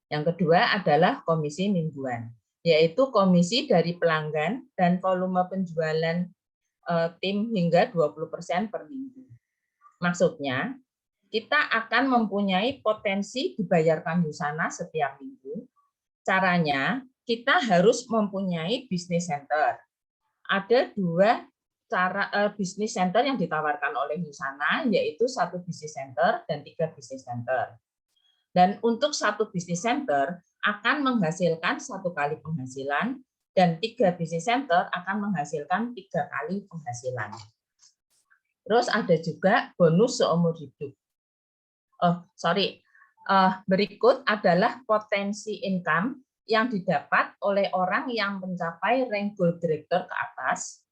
Yang kedua adalah komisi mingguan, yaitu komisi dari pelanggan dan volume penjualan tim hingga 20% per minggu. Maksudnya, kita akan mempunyai potensi dibayarkan Yusana setiap minggu. Caranya, kita harus mempunyai bisnis center. Ada 2 cara bisnis center yang ditawarkan oleh Yusana, yaitu 1 bisnis center dan 3 bisnis center. Dan untuk 1 bisnis center akan menghasilkan 1 kali penghasilan dan 3 bisnis center akan menghasilkan 3 kali penghasilan. Terus ada juga bonus seumur hidup. Berikut adalah potensi income yang didapat oleh orang yang mencapai rank Gold Director ke atas.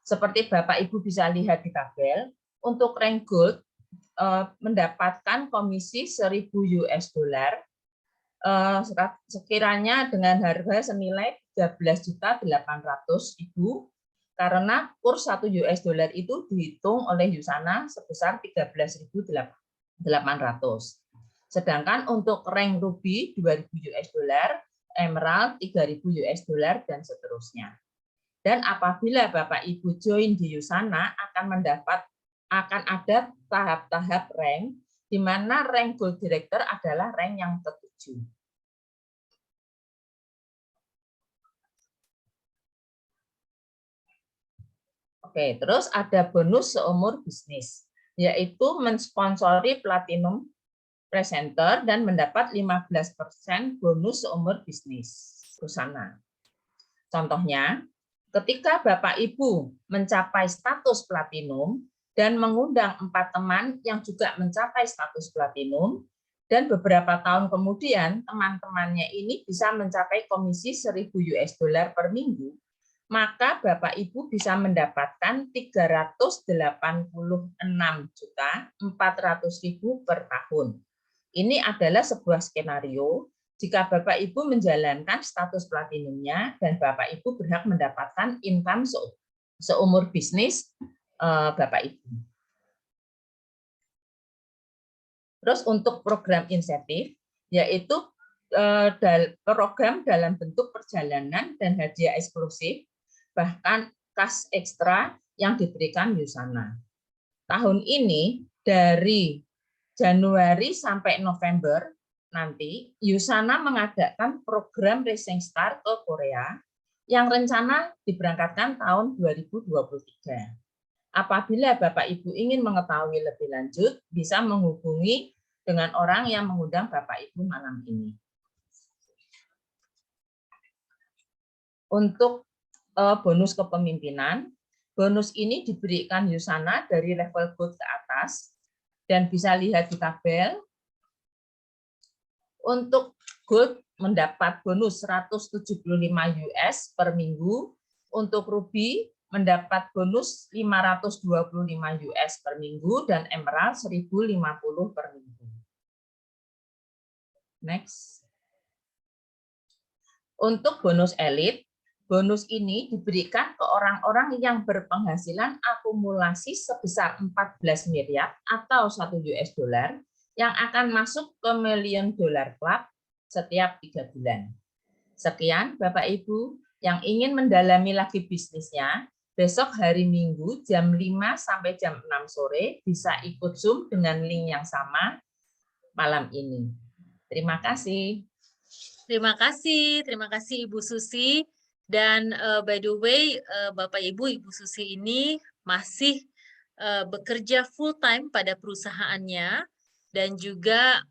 Seperti Bapak Ibu bisa lihat di tabel, untuk rank Gold mendapatkan komisi 1.000 US dollar sekiranya dengan harga senilai 13.800.000 karena kurs 1 US dollar itu dihitung oleh Yusana sebesar 13.800. Sedangkan untuk rank Ruby 2.000 US dollar, Emerald 3.000 US dollar dan seterusnya. Dan apabila Bapak Ibu join di Yusana akan ada tahap-tahap rank, di mana rank Gold Director adalah rank yang ke-7. Oke, terus ada bonus seumur bisnis, yaitu mensponsori Platinum Presenter dan mendapat 15% bonus seumur bisnis Yusana. Contohnya, ketika Bapak Ibu mencapai status platinum dan mengundang 4 teman yang juga mencapai status platinum, dan beberapa tahun kemudian teman-temannya ini bisa mencapai komisi $1.000 per minggu, maka Bapak Ibu bisa mendapatkan 386.400.000 per tahun. Ini adalah sebuah skenario jika Bapak Ibu menjalankan status platinumnya dan Bapak Ibu berhak mendapatkan income seumur bisnis Bapak Ibu. Terus untuk program insentif, yaitu program dalam bentuk perjalanan dan hadiah eksklusif, bahkan kas ekstra yang diberikan Yusana. Tahun ini dari Januari sampai November nanti, Yusana mengadakan program Rising Star ke Korea yang rencana diberangkatkan tahun 2023. Apabila Bapak Ibu ingin mengetahui lebih lanjut, bisa menghubungi dengan orang yang mengundang Bapak Ibu malam ini. Untuk bonus kepemimpinan, bonus ini diberikan Yusana dari level gold ke atas, dan bisa lihat di tabel. Untuk gold mendapat bonus $175 per minggu, untuk ruby mendapat bonus $525 per minggu, dan emerald $1.050 per minggu. Next. Untuk bonus elit, bonus ini diberikan ke orang-orang yang berpenghasilan akumulasi sebesar 14 miliar atau $1 yang akan masuk ke $1 Million Club setiap 3 bulan. Sekian Bapak Ibu yang ingin mendalami lagi bisnisnya, besok hari Minggu jam 5 sampai jam 6 sore bisa ikut Zoom dengan link yang sama malam ini. Terima kasih. Terima kasih Ibu Susi. Dan by the way, Bapak Ibu, Ibu Susi ini masih bekerja full time pada perusahaannya dan juga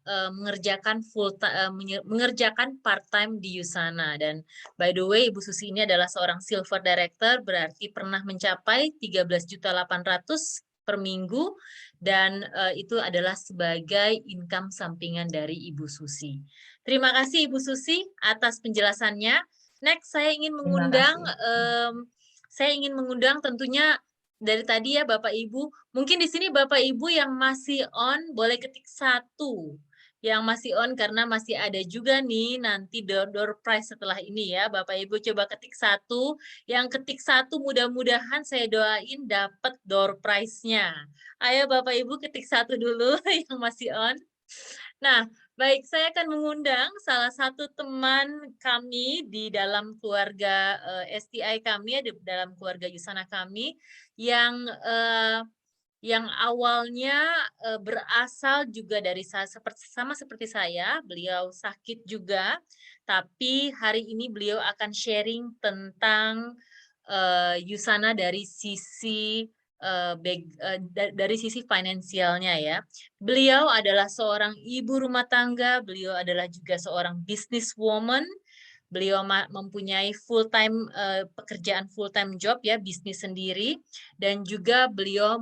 mengerjakan part time di Yusana. Dan by the way, Ibu Susi ini adalah seorang silver director, berarti pernah mencapai 13.800.000 per minggu, dan itu adalah sebagai income sampingan dari Ibu Susi. Terima kasih Ibu Susi atas penjelasannya. Next, saya ingin mengundang tentunya dari tadi ya Bapak Ibu. Mungkin di sini Bapak Ibu yang masih on boleh ketik 1. Yang masih on karena masih ada juga nih nanti door prize setelah ini ya. Bapak Ibu coba ketik 1. Yang ketik 1 mudah-mudahan saya doain dapat door prize-nya. Ayo Bapak Ibu ketik 1 dulu yang masih on. Nah, baik, saya akan mengundang salah satu teman kami di dalam keluarga STI kami, di dalam keluarga Yusana kami, yang awalnya berasal juga dari sama seperti saya, beliau sakit juga, tapi hari ini beliau akan sharing tentang Yusana dari sisi finansialnya ya. Beliau adalah seorang ibu rumah tangga, beliau adalah juga seorang businesswoman. Beliau mempunyai pekerjaan full time job ya, bisnis sendiri, dan juga beliau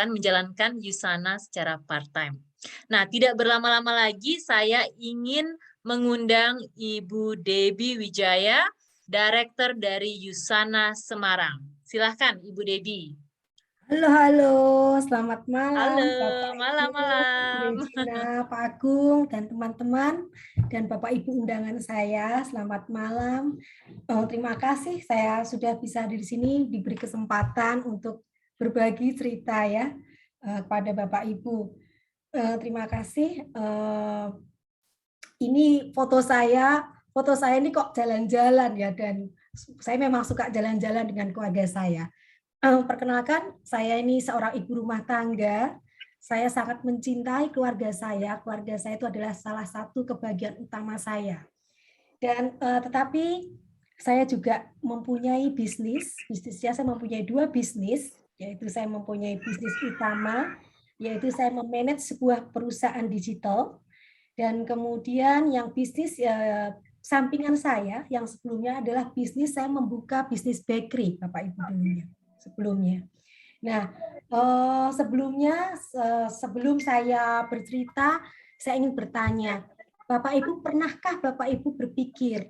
menjalankan Yusana secara part time. Nah, tidak berlama-lama lagi saya ingin mengundang Ibu Debbie Wijaya, Director dari Yusana Semarang. Silahkan Ibu Debbie. Halo, selamat malam. Halo, Bapak malam. Ibu, Regina, Pak Agung, dan teman-teman, dan Bapak Ibu undangan saya, selamat malam. Terima kasih saya sudah bisa di sini, diberi kesempatan untuk berbagi cerita ya kepada Bapak Ibu. Terima kasih. Ini foto saya ini kok jalan-jalan ya, dan saya memang suka jalan-jalan dengan keluarga saya. Perkenalkan, saya ini seorang ibu rumah tangga. Saya sangat mencintai keluarga saya. Keluarga saya itu adalah salah satu kebahagiaan utama saya. Dan tetapi saya juga mempunyai bisnis. Bisnisnya saya mempunyai 2 bisnis, yaitu saya mempunyai bisnis utama, yaitu saya memanage sebuah perusahaan digital. Dan kemudian yang bisnis sampingan saya yang sebelumnya adalah bisnis saya membuka bisnis bakery, Bapak Ibu dulunya. Sebelumnya. Nah, sebelumnya sebelum saya bercerita, saya ingin bertanya, Bapak Ibu pernahkah Bapak Ibu berpikir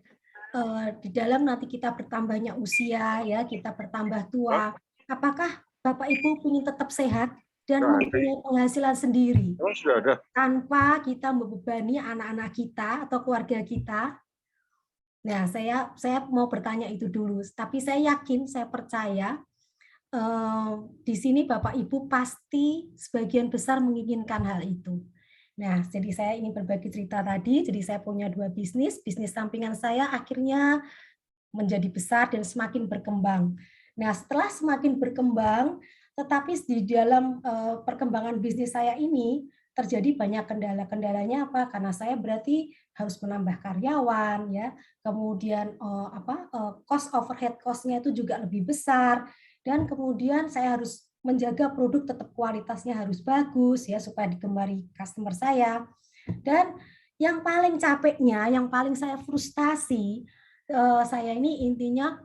di dalam nanti kita bertambahnya usia, ya kita bertambah tua, apakah Bapak Ibu ingin tetap sehat dan mempunyai penghasilan sendiri tanpa kita membebani anak-anak kita atau keluarga kita? Nah, saya mau bertanya itu dulu, tapi saya yakin, saya percaya di sini Bapak Ibu pasti sebagian besar menginginkan hal itu. Nah, jadi saya ingin berbagi cerita tadi. Jadi saya punya 2 bisnis sampingan saya akhirnya menjadi besar dan semakin berkembang. Nah, setelah semakin berkembang, tetapi di dalam perkembangan bisnis saya ini terjadi banyak kendala. Kendalanya apa? Karena saya berarti harus menambah karyawan, ya. Kemudian cost overhead cost-nya itu juga lebih besar, dan kemudian saya harus menjaga produk tetap kualitasnya harus bagus, ya, supaya digemari customer saya. Dan yang paling capeknya, yang paling saya frustasi, saya ini intinya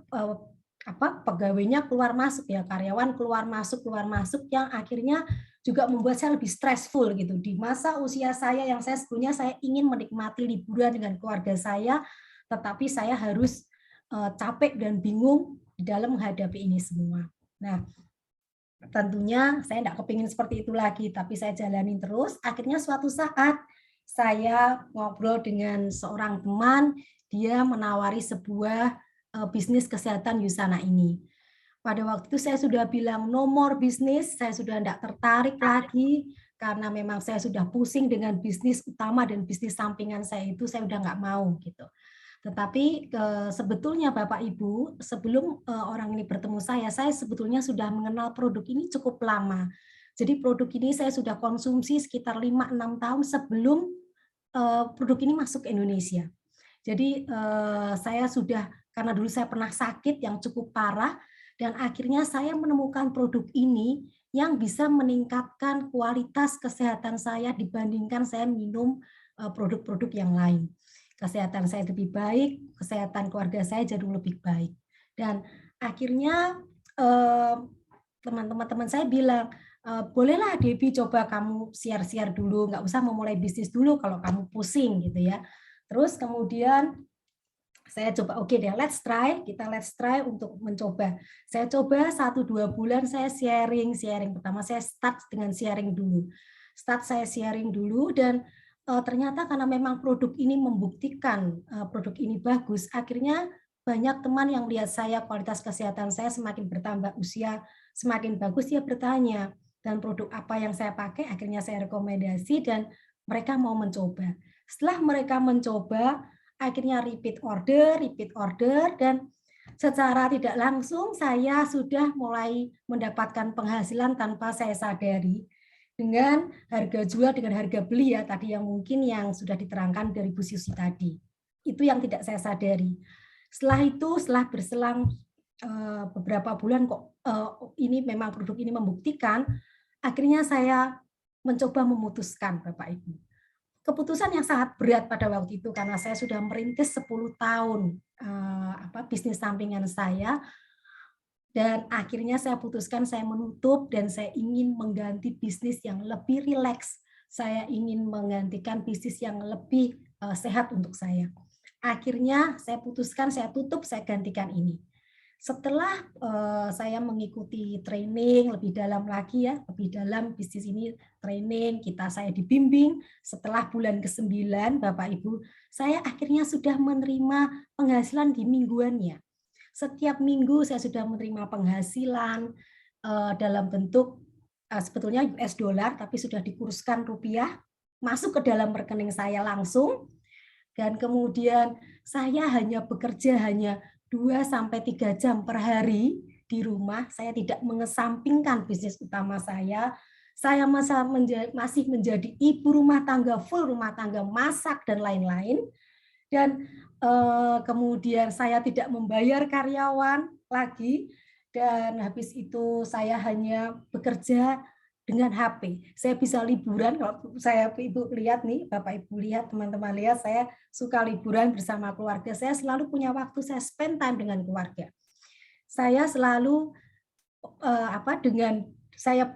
pegawainya keluar masuk, ya, karyawan keluar masuk yang akhirnya juga membuat saya lebih stressful gitu. Di masa usia saya yang saya sebetulnya saya ingin menikmati liburan dengan keluarga saya, tetapi saya harus capek dan bingung di dalam menghadapi ini semua. Nah, tentunya saya tidak kepingin seperti itu lagi, tapi saya jalanin terus. Akhirnya suatu saat saya ngobrol dengan seorang teman, dia menawari sebuah bisnis kesehatan Yusana ini. Pada waktu itu saya sudah bilang no more bisnis, saya sudah tidak tertarik lagi, karena memang saya sudah pusing dengan bisnis utama dan bisnis sampingan saya itu, saya udah nggak mau gitu. Tetapi sebetulnya Bapak Ibu, sebelum orang ini bertemu saya sebetulnya sudah mengenal produk ini cukup lama. Jadi produk ini saya sudah konsumsi sekitar 5-6 tahun sebelum produk ini masuk ke Indonesia. Jadi saya sudah, karena dulu saya pernah sakit yang cukup parah, dan akhirnya saya menemukan produk ini yang bisa meningkatkan kualitas kesehatan saya dibandingkan saya minum produk-produk yang lain. Kesehatan saya lebih baik, kesehatan keluarga saya jadi lebih baik. Dan akhirnya teman-teman saya bilang, bolehlah Debbie coba kamu share-share dulu, nggak usah memulai bisnis dulu kalau kamu pusing gitu ya. Terus kemudian saya coba, oke deh, kita let's try untuk mencoba. Saya coba 1-2 bulan saya sharing. Pertama saya start dengan sharing dulu. Saya sharing dulu dan ternyata karena memang produk ini membuktikan produk ini bagus, akhirnya banyak teman yang lihat saya kualitas kesehatan saya semakin bertambah usia, semakin bagus, dia bertanya, dan produk apa yang saya pakai, akhirnya saya rekomendasi dan mereka mau mencoba. Setelah mereka mencoba, akhirnya repeat order, dan secara tidak langsung saya sudah mulai mendapatkan penghasilan tanpa saya sadari dengan harga jual dengan harga beli, ya, tadi yang mungkin yang sudah diterangkan dari Bu Susi tadi. Itu yang tidak saya sadari. Setelah itu, setelah berselang beberapa bulan kok ini memang produk ini membuktikan, akhirnya saya mencoba memutuskan, Bapak Ibu. Keputusan yang sangat berat pada waktu itu karena saya sudah merintis 10 tahun bisnis sampingan saya, dan akhirnya saya putuskan saya menutup dan saya ingin mengganti bisnis yang lebih rileks. Saya ingin menggantikan bisnis yang lebih sehat untuk saya. Akhirnya saya putuskan saya tutup, saya gantikan ini. Setelah saya mengikuti training lebih dalam lagi, ya, lebih dalam bisnis ini training, saya dibimbing, setelah bulan ke-9 Bapak Ibu, saya akhirnya sudah menerima penghasilan di mingguannya. Setiap minggu saya sudah menerima penghasilan dalam bentuk sebetulnya US dollar, tapi sudah dikurskan rupiah, masuk ke dalam rekening saya langsung, dan kemudian saya hanya bekerja 2-3 jam per hari di rumah. Saya tidak mengesampingkan bisnis utama saya. Saya masih menjadi ibu rumah tangga, full rumah tangga, masak dan lain-lain. Dan kemudian saya tidak membayar karyawan lagi. Dan habis itu saya hanya bekerja dengan HP. Saya bisa liburan, kalau saya Ibu lihat nih, Bapak Ibu lihat, teman-teman lihat, saya suka liburan bersama keluarga. Saya selalu punya waktu, saya spend time dengan keluarga. Saya selalu dengan saya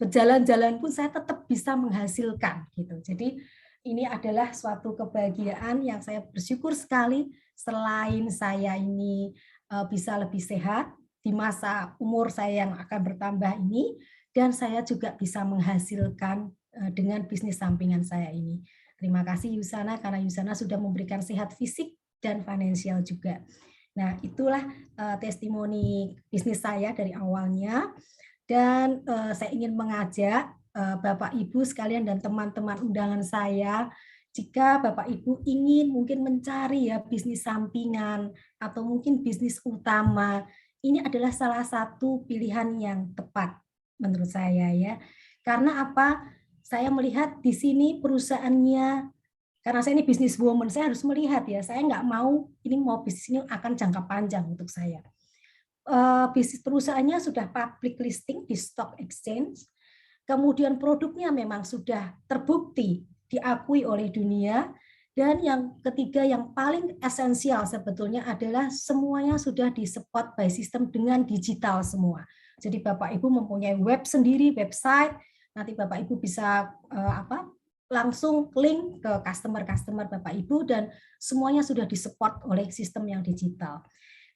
berjalan-jalan pun saya tetap bisa menghasilkan gitu. Jadi ini adalah suatu kebahagiaan yang saya bersyukur sekali, selain saya ini bisa lebih sehat di masa umur saya yang akan bertambah ini, dan saya juga bisa menghasilkan dengan bisnis sampingan saya ini. Terima kasih Yusana, karena Yusana sudah memberikan sehat fisik dan finansial juga. Nah, itulah testimoni bisnis saya dari awalnya, dan saya ingin mengajak Bapak Ibu sekalian dan teman-teman undangan saya, jika Bapak Ibu ingin mungkin mencari ya bisnis sampingan atau mungkin bisnis utama, ini adalah salah satu pilihan yang tepat menurut saya ya. Karena apa? Saya melihat di sini perusahaannya, karena saya ini bisnis woman, saya harus melihat ya, saya nggak mau bisnis ini akan jangka panjang untuk saya. Bisnis perusahaannya sudah public listing di stock exchange, kemudian produknya memang sudah terbukti diakui oleh dunia, dan yang ketiga yang paling esensial sebetulnya adalah semuanya sudah di-support by system dengan digital semua. Jadi Bapak Ibu mempunyai web sendiri, website, nanti Bapak Ibu bisa langsung link ke customer Bapak Ibu, dan semuanya sudah di-support oleh sistem yang digital.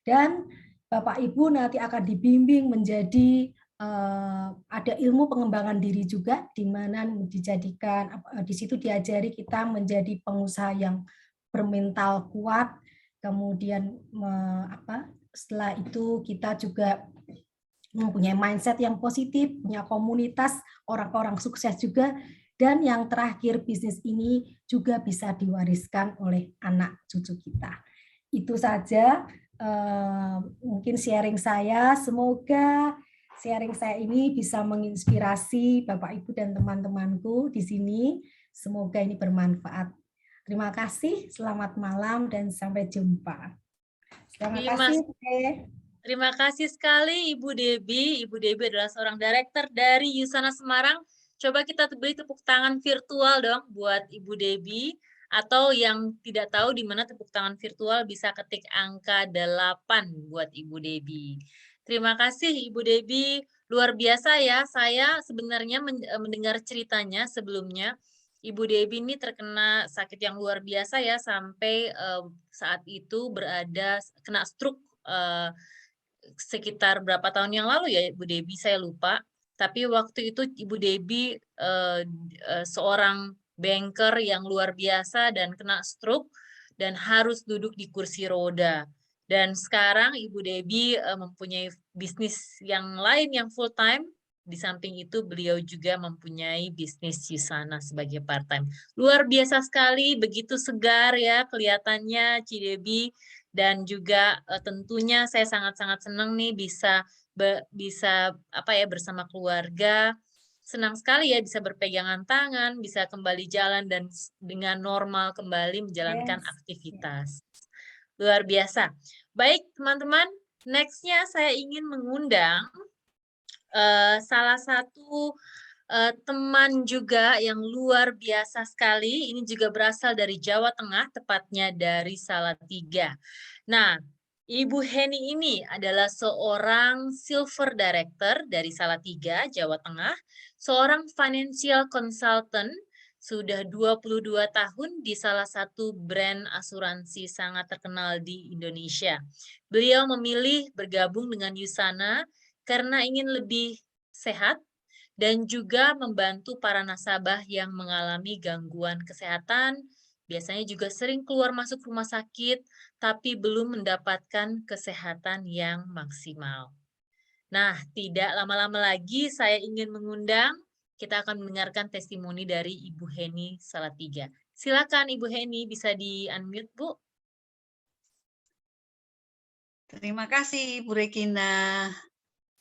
Dan Bapak Ibu nanti akan dibimbing menjadi ada ilmu pengembangan diri juga, di mana dijadikan di situ diajari kita menjadi pengusaha yang bermental kuat, kemudian setelah itu kita juga mempunyai mindset yang positif, punya komunitas orang-orang sukses juga, dan yang terakhir bisnis ini juga bisa diwariskan oleh anak cucu kita. Itu saja mungkin sharing saya, semoga sharing saya ini bisa menginspirasi Bapak Ibu dan teman-temanku di sini. Semoga ini bermanfaat. Terima kasih, selamat malam dan sampai jumpa. Terima kasih sekali Ibu Debbie. Ibu Debbie adalah seorang direktur dari Yusana Semarang. Coba kita beri tepuk tangan virtual dong buat Ibu Debbie. Atau yang tidak tahu di mana tepuk tangan virtual bisa ketik angka 8 buat Ibu Debbie. Terima kasih Ibu Debbie, luar biasa ya. Saya sebenarnya mendengar ceritanya sebelumnya. Ibu Debbie ini terkena sakit yang luar biasa ya, sampai saat itu kena stroke sekitar berapa tahun yang lalu ya Ibu Debbie, saya lupa. Tapi waktu itu Ibu Debbie seorang banker yang luar biasa dan kena stroke dan harus duduk di kursi roda. Dan sekarang Ibu Debbie mempunyai bisnis yang lain yang full time. Di samping itu beliau juga mempunyai bisnis Yusana sebagai part time. Luar biasa sekali, begitu segar ya kelihatannya Ci Debbie. Dan juga tentunya saya sangat-sangat senang nih bisa bersama keluarga. Senang sekali ya bisa berpegangan tangan, bisa kembali jalan dan dengan normal kembali menjalankan aktivitas. Luar biasa. Baik teman-teman, next-nya saya ingin mengundang salah satu teman juga yang luar biasa sekali. Ini juga berasal dari Jawa Tengah, tepatnya dari Salatiga. Nah, Ibu Heni ini adalah seorang Silver Director dari Salatiga, Jawa Tengah, seorang financial consultant, sudah 22 tahun di salah satu brand asuransi sangat terkenal di Indonesia. Beliau memilih bergabung dengan Yusana karena ingin lebih sehat dan juga membantu para nasabah yang mengalami gangguan kesehatan, biasanya juga sering keluar masuk rumah sakit, tapi belum mendapatkan kesehatan yang maksimal. Nah, tidak lama-lama lagi saya ingin mengundang, kita akan mendengarkan testimoni dari Ibu Heni Salatiga. Silakan Ibu Heni, bisa di-unmute, Bu. Terima kasih, Bu Regina.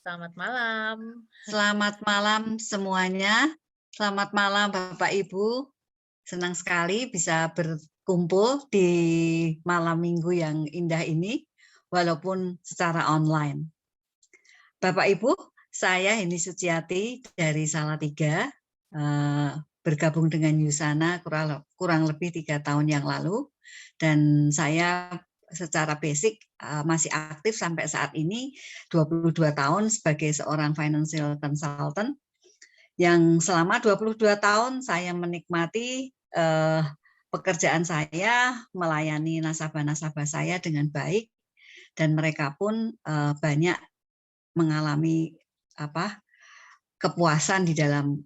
Selamat malam. Selamat malam semuanya. Selamat malam Bapak Ibu. Senang sekali bisa berkumpul di malam minggu yang indah ini, walaupun secara online. Bapak Ibu, saya Heni Suciati dari Salatiga, bergabung dengan Yusana kurang lebih 3 tahun yang lalu, dan saya secara basic masih aktif sampai saat ini 22 tahun sebagai seorang financial consultant, yang selama 22 tahun saya menikmati pekerjaan saya, melayani nasabah-nasabah saya dengan baik, dan mereka pun banyak mengalami kepuasan di dalam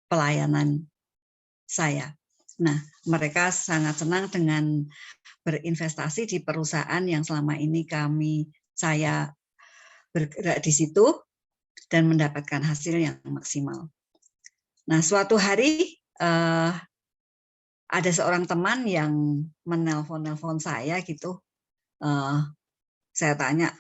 pelayanan saya. Nah, mereka sangat senang dengan berinvestasi di perusahaan yang selama ini saya bergerak di situ dan mendapatkan hasil yang maksimal. Nah, suatu hari ada seorang teman yang menelpon saya gitu. Saya tanya,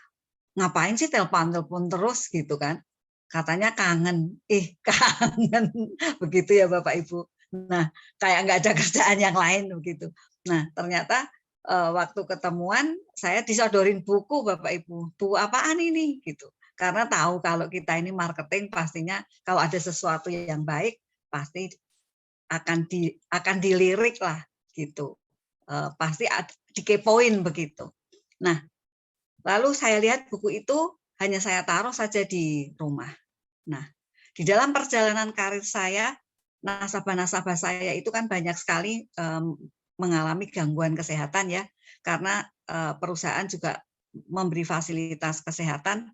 ngapain sih telepon terus gitu kan? Katanya kangen. Kangen. Begitu ya Bapak Ibu. Nah, kayak nggak ada kerjaan yang lain begitu. Nah, ternyata waktu ketemuan saya disodorin buku Bapak Ibu. Buku apaan ini gitu. Karena tahu kalau kita ini marketing pastinya kalau ada sesuatu yang baik pasti akan dilirik lah gitu. Pasti dikepoin begitu. Nah, lalu saya lihat buku itu hanya saya taruh saja di rumah. Nah, di dalam perjalanan karir saya, nasabah-nasabah saya itu kan banyak sekali mengalami gangguan kesehatan ya, karena perusahaan juga memberi fasilitas kesehatan.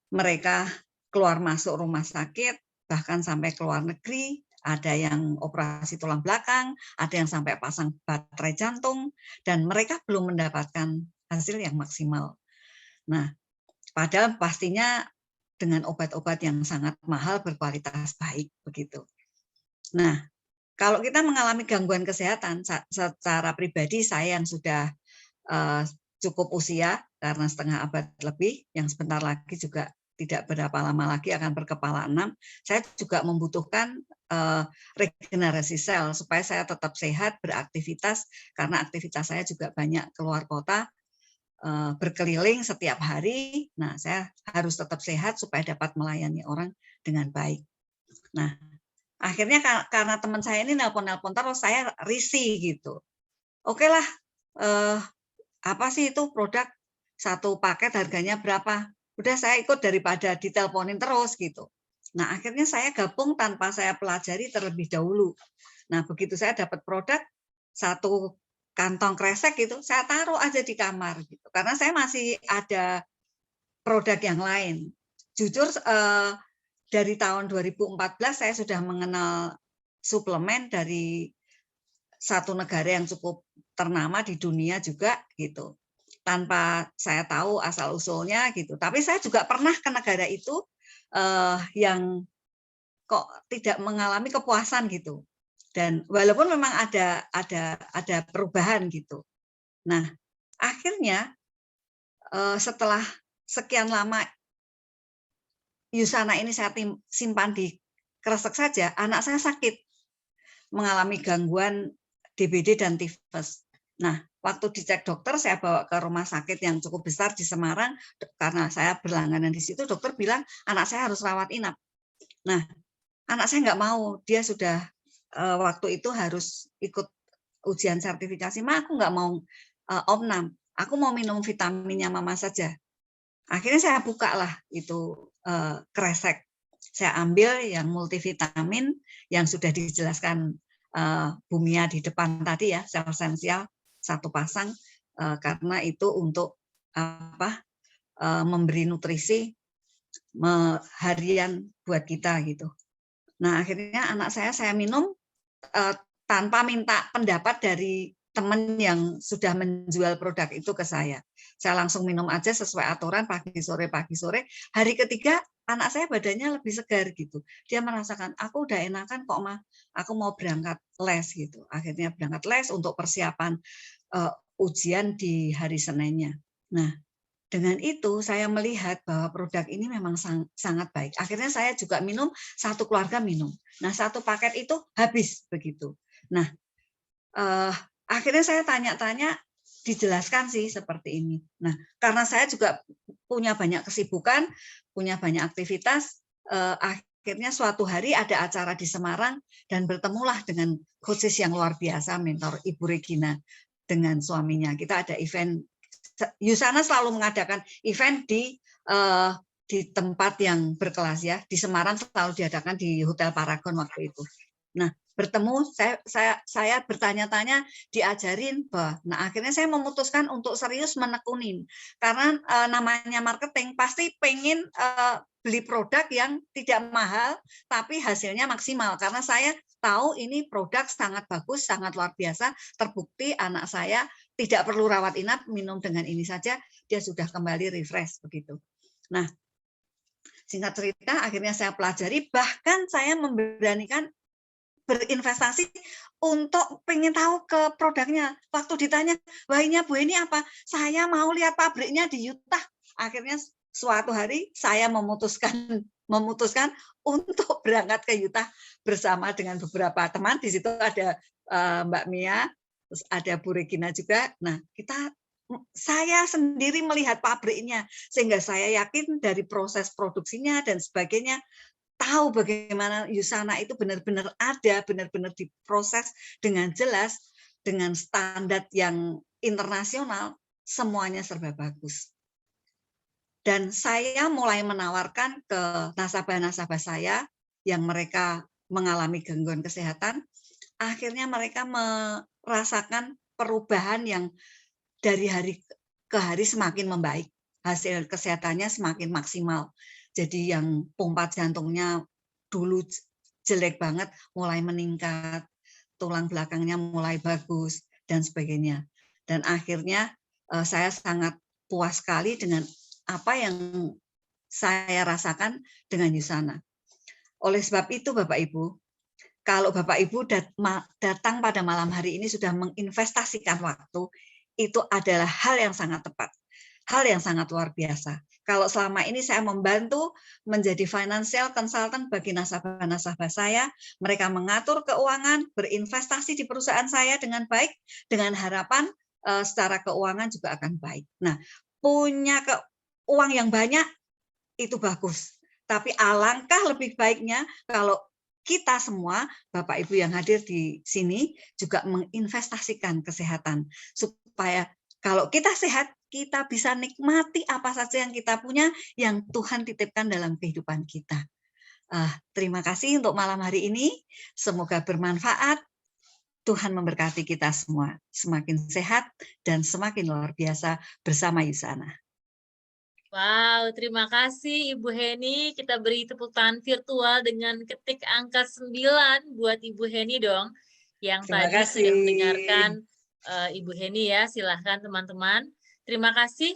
Mereka keluar masuk rumah sakit, bahkan sampai ke luar negeri, ada yang operasi tulang belakang, ada yang sampai pasang baterai jantung, dan mereka belum mendapatkan hasil yang maksimal. Nah, padahal pastinya dengan obat-obat yang sangat mahal berkualitas baik begitu. Nah, kalau kita mengalami gangguan kesehatan secara pribadi, saya yang sudah cukup usia karena setengah abad lebih, yang sebentar lagi juga tidak berapa lama lagi akan berkepala 6, saya juga membutuhkan regenerasi sel supaya saya tetap sehat, beraktivitas, karena aktivitas saya juga banyak keluar kota, berkeliling setiap hari. Nah, saya harus tetap sehat supaya dapat melayani orang dengan baik. Nah, akhirnya karena teman saya ini nelpon terus, saya risih gitu. Oke lah, apa sih itu produk, satu paket harganya berapa? Udah saya ikut daripada diteleponin terus gitu. Nah, akhirnya saya gabung tanpa saya pelajari terlebih dahulu. Nah, begitu saya dapat produk, satu kantong kresek gitu, saya taruh aja di kamar gitu. Karena saya masih ada produk yang lain. Jujur dari tahun 2014 saya sudah mengenal suplemen dari satu negara yang cukup ternama di dunia juga gitu. Tanpa saya tahu asal usulnya gitu. Tapi saya juga pernah ke negara itu yang kok tidak mengalami kepuasan gitu. Dan walaupun memang ada perubahan gitu. Nah, akhirnya setelah sekian lama Yusana ini saya simpan di kresek saja, anak saya sakit, mengalami gangguan DBD dan tifus. Nah, waktu dicek dokter, saya bawa ke rumah sakit yang cukup besar di Semarang, karena saya berlangganan di situ, dokter bilang anak saya harus rawat inap. Nah, anak saya nggak mau, dia sudah waktu itu harus ikut ujian sertifikasi, aku nggak mau Om-Nam, aku mau minum vitaminnya mama saja. Akhirnya saya buka lah itu kresek, saya ambil yang multivitamin yang sudah dijelaskan Bu Mia di depan tadi ya, sel esensial satu pasang, karena itu untuk memberi nutrisi harian buat kita gitu. Nah, akhirnya anak saya minum tanpa minta pendapat dari teman yang sudah menjual produk itu ke saya. Saya langsung minum aja sesuai aturan pagi sore. Hari ketiga anak saya badannya lebih segar gitu. Dia merasakan aku udah enakan kok mah. Aku mau berangkat les gitu. Akhirnya berangkat les untuk persiapan ujian di hari Seninnya. Nah, dengan itu saya melihat bahwa produk ini memang sangat baik. Akhirnya saya juga minum, satu keluarga minum. Nah, satu paket itu habis begitu. Nah, akhirnya saya tanya-tanya, dijelaskan sih seperti ini. Nah, karena saya juga punya banyak kesibukan, punya banyak aktivitas, akhirnya suatu hari ada acara di Semarang dan bertemulah dengan coaches yang luar biasa, mentor Ibu Regina. dengan suaminya. Kita ada event, Yusana selalu mengadakan event di tempat yang berkelas ya. Di Semarang selalu diadakan di Hotel Paragon waktu itu. Nah, bertemu saya bertanya-tanya, diajarin bah. Nah, akhirnya saya memutuskan untuk serius menekunin, karena namanya marketing pasti pengen beli produk yang tidak mahal tapi hasilnya maksimal, karena saya tahu ini produk sangat bagus, sangat luar biasa, terbukti anak saya tidak perlu rawat inap, minum dengan ini saja dia sudah kembali refresh begitu. Nah, singkat cerita akhirnya saya pelajari, bahkan saya memberanikan berinvestasi untuk pengen tahu ke produknya. Waktu ditanya, wah ini Bu ini apa? Saya mau lihat pabriknya di Utah. Akhirnya suatu hari saya memutuskan untuk berangkat ke Utah bersama dengan beberapa teman. Di situ ada Mbak Mia, terus ada Bu Regina juga. Nah, saya sendiri melihat pabriknya, sehingga saya yakin dari proses produksinya dan sebagainya, tahu bagaimana Yusana itu benar-benar ada, benar-benar diproses dengan jelas, dengan standar yang internasional, semuanya serba bagus. Dan saya mulai menawarkan ke nasabah-nasabah saya yang mereka mengalami gangguan kesehatan, akhirnya mereka merasakan perubahan yang dari hari ke hari semakin membaik, hasil kesehatannya semakin maksimal. Jadi yang pompa jantungnya dulu jelek banget, mulai meningkat, tulang belakangnya mulai bagus, dan sebagainya. Dan akhirnya saya sangat puas sekali dengan apa yang saya rasakan dengan Yusana. Oleh sebab itu Bapak Ibu, kalau Bapak Ibu datang pada malam hari ini sudah menginvestasikan waktu, itu adalah hal yang sangat tepat, hal yang sangat luar biasa. Kalau selama ini saya membantu menjadi financial consultant bagi nasabah-nasabah saya, mereka mengatur keuangan, berinvestasi di perusahaan saya dengan baik, dengan harapan secara keuangan juga akan baik. Nah, punya uang yang banyak itu bagus, tapi alangkah lebih baiknya kalau kita semua, Bapak Ibu yang hadir di sini, juga menginvestasikan kesehatan, supaya kalau kita sehat, kita bisa nikmati apa saja yang kita punya, yang Tuhan titipkan dalam kehidupan kita. Terima kasih untuk malam hari ini. Semoga bermanfaat. Tuhan memberkati kita semua. Semakin sehat dan semakin luar biasa bersama Yusana. Wow, terima kasih Ibu Heni. Kita beri tepuk tangan virtual dengan ketik angka 9 buat Ibu Heni dong. Yang Terima tadi kasih. sudah mendengarkan Ibu Heni ya. Silahkan teman-teman. Terima kasih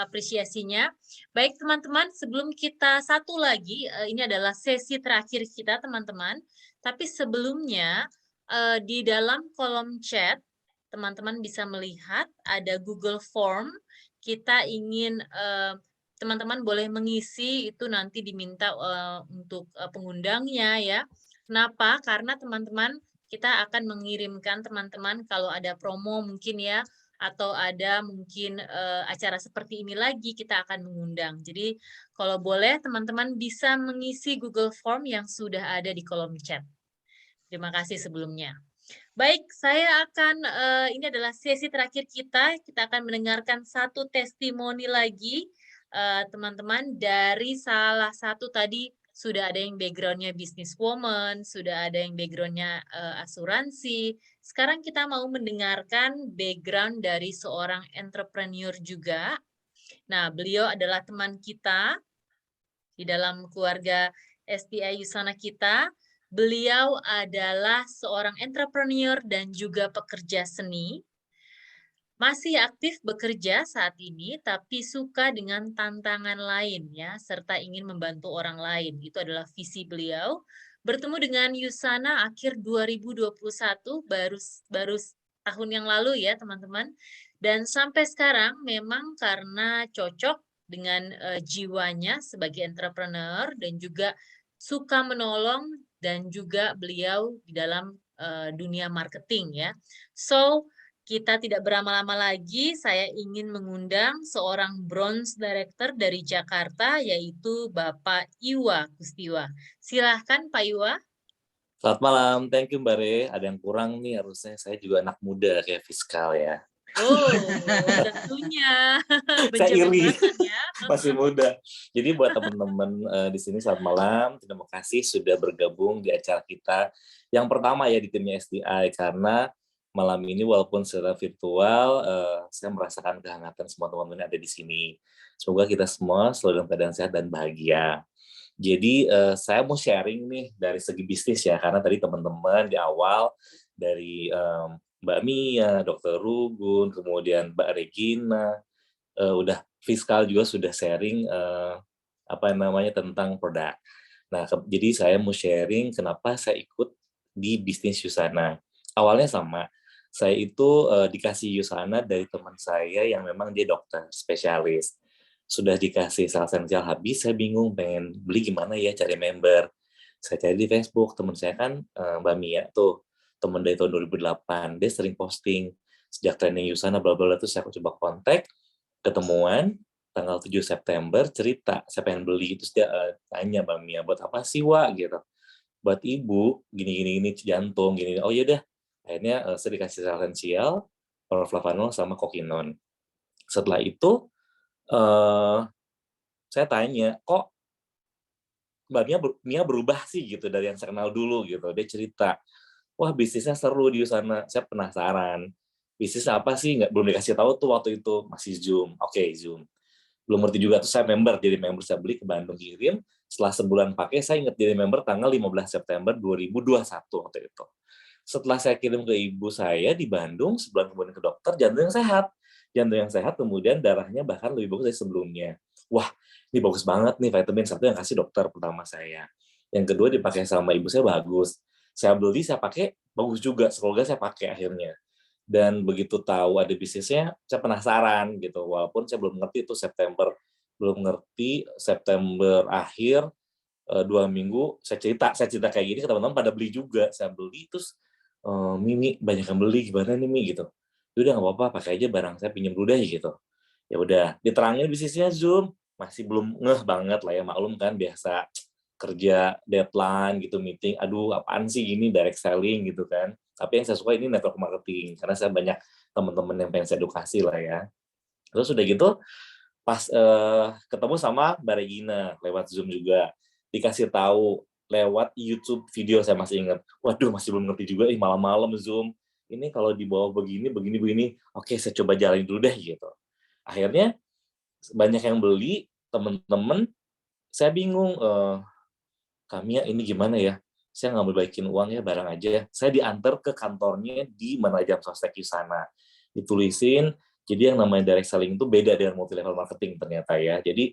apresiasinya. Baik teman-teman, sebelum kita satu lagi, ini adalah sesi terakhir kita teman-teman. Tapi sebelumnya di dalam kolom chat, teman-teman bisa melihat ada Google Form. Kita ingin teman-teman boleh mengisi, itu nanti diminta untuk pengundangnya ya. Kenapa? Karena teman-teman kita akan mengirimkan teman-teman kalau ada promo mungkin ya, atau ada mungkin acara seperti ini lagi, kita akan mengundang. Jadi kalau boleh teman-teman bisa mengisi Google Form yang sudah ada di kolom chat. Terima kasih sebelumnya. Baik, saya akan, ini adalah sesi terakhir kita akan mendengarkan satu testimoni lagi, teman-teman, dari salah satu tadi sudah ada yang background-nya businesswoman, sudah ada yang background-nya asuransi. Sekarang kita mau mendengarkan background dari seorang entrepreneur juga. Nah, beliau adalah teman kita di dalam keluarga STI Yusana kita. Beliau adalah seorang entrepreneur dan juga pekerja seni. Masih aktif bekerja saat ini, tapi suka dengan tantangan lain ya, serta ingin membantu orang lain. Itu adalah visi beliau. Bertemu dengan Yusana akhir 2021, baru tahun yang lalu ya teman-teman. Dan sampai sekarang memang karena cocok dengan jiwanya sebagai entrepreneur dan juga suka menolong, dan juga beliau di dalam dunia marketing ya. So, kita tidak berlama-lama lagi, saya ingin mengundang seorang bronze director dari Jakarta, yaitu Bapak Iwa Kustiwa. Silahkan Pak Iwa. Selamat malam, thank you Mbak Re. Ada yang kurang nih harusnya, saya juga anak muda kayak Fiskal ya. Oh, tentunya. Saya iri. Penjabatan ya. Masih muda. Jadi buat teman-teman di sini selamat malam. Terima kasih sudah bergabung di acara kita yang pertama ya di timnya SDI, karena malam ini walaupun secara virtual saya merasakan kehangatan semua teman-teman yang ada di sini. Semoga kita semua selalu dalam keadaan sehat dan bahagia. Jadi saya mau sharing nih dari segi bisnis ya, karena tadi teman-teman di awal dari Mbak Mia, Dr. Rugun, kemudian Mbak Regina, udah fiskal juga sudah sharing tentang produk. Nah, jadi saya mau sharing kenapa saya ikut di bisnis Yusana. Awalnya sama, saya itu dikasih Yusana dari teman saya yang memang dia dokter spesialis. Sudah dikasih sel esensial habis, saya bingung pengen beli gimana ya cari member. Saya cari di Facebook, teman saya kan Mbak Mia tuh, teman dari tahun 2008, dia sering posting sejak training Yusana bla bla, terus saya coba kontak, ketemuan tanggal 7 September, cerita saya pengen beli, terus dia tanya Mbak Mia, buat apa sih Wak gitu. Buat ibu gini jantung gini. Oh iya dah, akhirnya saya dikasih sel esensial, orflavanol sama kokinon. Setelah itu saya tanya, kok Mbak Mia berubah sih gitu dari yang saya kenal dulu gitu. Dia cerita, wah bisnisnya seru di sana. Saya penasaran, bisnis apa sih? Belum dikasih tahu tuh waktu itu, masih Zoom. Oke, Zoom. Belum ngerti juga tuh, saya member, jadi member saya beli ke Bandung kirim. Setelah sebulan pakai, saya ingat jadi member tanggal 15 September 2021 waktu itu. Setelah saya kirim ke ibu saya di Bandung, sebulan kemudian ke dokter, jantung yang sehat, kemudian darahnya bahkan lebih bagus dari sebelumnya. Wah, ini bagus banget nih vitamin, satu yang kasih dokter pertama saya. Yang kedua dipakai sama ibu saya bagus. Saya beli, saya pakai, bagus juga. Semoga saya pakai akhirnya. Dan begitu tahu ada bisnisnya, saya penasaran gitu. Walaupun saya belum ngerti itu September akhir 2 minggu saya cerita kayak gini ke teman-teman pada beli juga. Saya beli terus Mimi banyak yang beli, gimana nih Mi gitu. Udah nggak apa-apa, pakai aja barang saya, pinjam dulu deh gitu. Ya udah, diterangin bisnisnya Zoom, masih belum ngeh banget lah ya, maklum kan biasa kerja deadline gitu, meeting, aduh apaan sih gini direct selling gitu kan. Tapi yang saya suka ini network marketing, karena saya banyak teman-teman yang pengen saya edukasi lah ya. Terus udah gitu, pas ketemu sama Mbak Regina lewat Zoom juga, dikasih tahu lewat YouTube video, saya masih ingat. Waduh, masih belum ngerti juga, malam-malam Zoom. Ini kalau di bawah begini. Oke, saya coba jalanin dulu deh gitu. Akhirnya banyak yang beli, teman-teman. Saya bingung, kami ini gimana ya? Saya nggak mau balikin uang ya, barang aja ya. Saya diantar ke kantornya di Menajam Sostek Yusana. Ditulisin, jadi yang namanya direct selling itu beda dengan multi level marketing ternyata ya. Jadi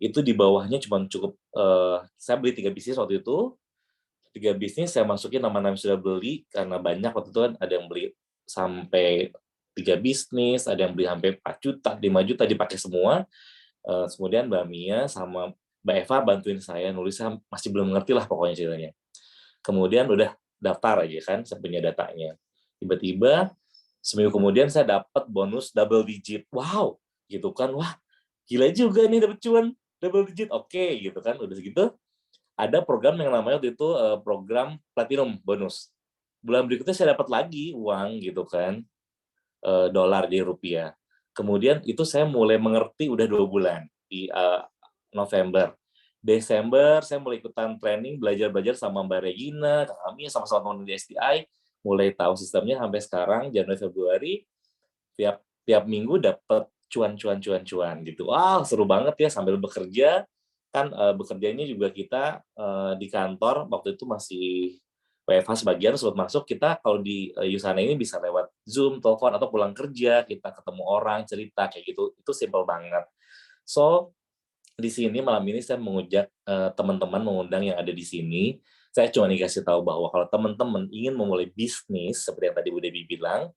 itu di bawahnya cuma cukup, saya beli 3 bisnis waktu itu, 3 bisnis saya masukin nama-nama sudah beli, karena banyak waktu itu kan ada yang beli sampai 3 bisnis, ada yang beli sampai 4 juta, 5 juta dipakai semua. Kemudian Mbak Mia sama Mbak Eva bantuin saya nulis, saya masih belum ngerti lah pokoknya ceritanya. Kemudian udah daftar aja kan, saya punya datanya. Tiba-tiba seminggu kemudian saya dapat bonus double digit. Wow, gitu kan. Wah, gila juga nih dapat cuan double digit. Oke, gitu kan. Udah segitu ada program yang namanya waktu itu program platinum bonus. Bulan berikutnya saya dapat lagi uang gitu kan, dolar di rupiah. Kemudian itu saya mulai mengerti udah 2 bulan di November. Desember saya mulai ikutan training, belajar sama Mbak Regina, kami sama-sama teman di SDI, mulai tahu sistemnya sampai sekarang Januari Februari tiap minggu dapat cuan gitu. Wah, seru banget ya sambil bekerja. Kan bekerjanya juga kita di kantor waktu itu masih WFH sebagian, sebelum masuk kita kalau di Yusana ini bisa lewat Zoom, telepon, atau pulang kerja kita ketemu orang, cerita kayak gitu. Itu simple banget. So di sini malam ini saya mengundang teman-teman, mengundang yang ada di sini. Saya cuma dikasih tahu bahwa kalau teman-teman ingin memulai bisnis seperti yang tadi Bu Debbie bilang,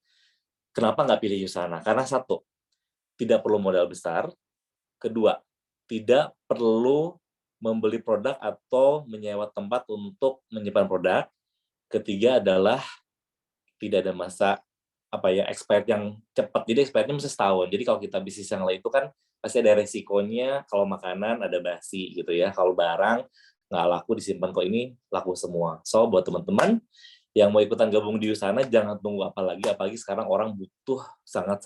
kenapa nggak pilih Yusana? Karena satu, tidak perlu modal besar. Kedua, tidak perlu membeli produk atau menyewa tempat untuk menyimpan produk. Ketiga adalah tidak ada masa expired yang cepat. Jadi expirednya mesti setahun. Jadi kalau kita bisnis yang lain itu kan pasti ada resikonya, kalau makanan ada basi gitu ya. Kalau barang nggak laku disimpan, kok ini laku semua. So buat teman-teman yang mau ikutan gabung di Yusana jangan tunggu apalagi sekarang orang butuh sangat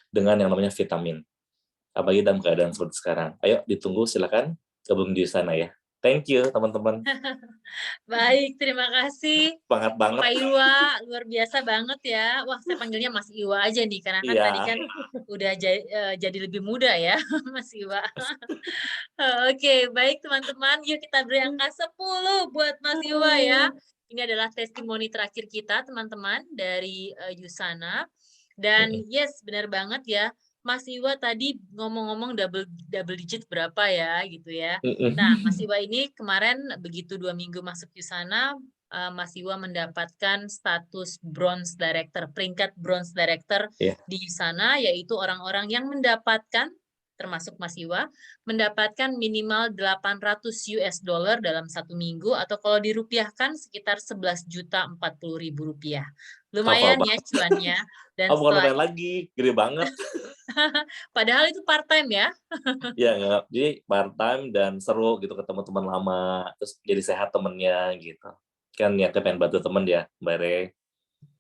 dengan yang namanya vitamin. Apalagi dalam keadaan seperti sekarang. Ayo ditunggu, silakan gabung di Yusana ya. Thank you teman-teman. Baik, terima kasih. Semangat banget. Pak Iwa, luar biasa banget ya. Wah, saya panggilnya Mas Iwa aja nih, karena kan Iya. tadi kan udah jadi lebih muda ya, Mas Iwa. Oke, baik teman-teman, yuk kita beri angka 10 buat Mas Iwa ya. Ini adalah testimoni terakhir kita teman-teman dari Yusana. Dan yes, benar banget ya. Mas Iwa tadi ngomong-ngomong double digit berapa ya gitu ya. Nah, Mas Iwa ini kemarin begitu 2 minggu masuk Yusana, Mas Iwa mendapatkan status bronze director, peringkat bronze director di Yusana, yaitu orang-orang yang mendapatkan, termasuk Mas Iwa, mendapatkan minimal 800 US dollar dalam 1 minggu, atau kalau dirupiahkan sekitar 11.040.000 rupiah. Lumayan ya cuannya. Dan bukan lumayan lagi, gede banget. Padahal itu part time ya. Ya, jadi part time dan seru gitu ketemu teman lama, terus jadi sehat temennya gitu. Kan niatnya pengen bantu temen ya, Mbak Re.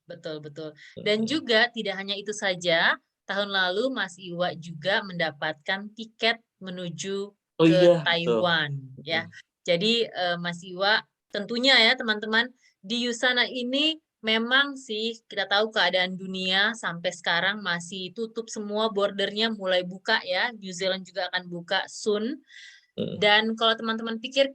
Betul. Dan juga tidak hanya itu saja, tahun lalu Mas Iwa juga mendapatkan tiket menuju ke Taiwan ya. Jadi Mas Iwa tentunya ya teman-teman, di Yusana ini memang sih kita tahu keadaan dunia sampai sekarang masih tutup semua, bordernya mulai buka ya. New Zealand juga akan buka soon. Dan kalau teman-teman pikir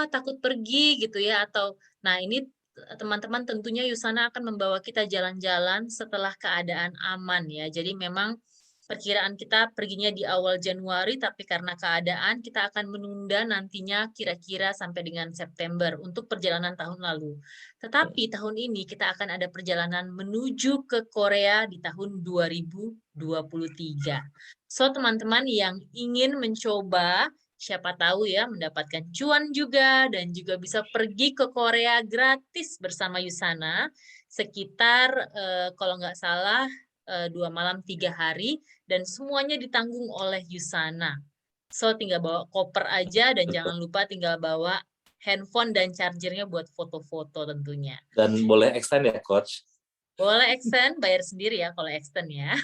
takut pergi gitu ya, atau nah ini teman-teman tentunya Yusana akan membawa kita jalan-jalan setelah keadaan aman ya. Jadi memang perkiraan kita perginya di awal Januari, tapi karena keadaan kita akan menunda nantinya kira-kira sampai dengan September untuk perjalanan tahun lalu. Tetapi tahun ini kita akan ada perjalanan menuju ke Korea di tahun 2023. So teman-teman yang ingin mencoba, siapa tahu ya mendapatkan cuan juga dan juga bisa pergi ke Korea gratis bersama Yusana sekitar kalau nggak salah 2 malam 3 hari, dan semuanya ditanggung oleh Yusana. So tinggal bawa koper aja, dan jangan lupa tinggal bawa handphone dan chargernya buat foto-foto tentunya. Dan boleh extend ya Coach? Boleh extend, bayar sendiri ya kalau extend ya.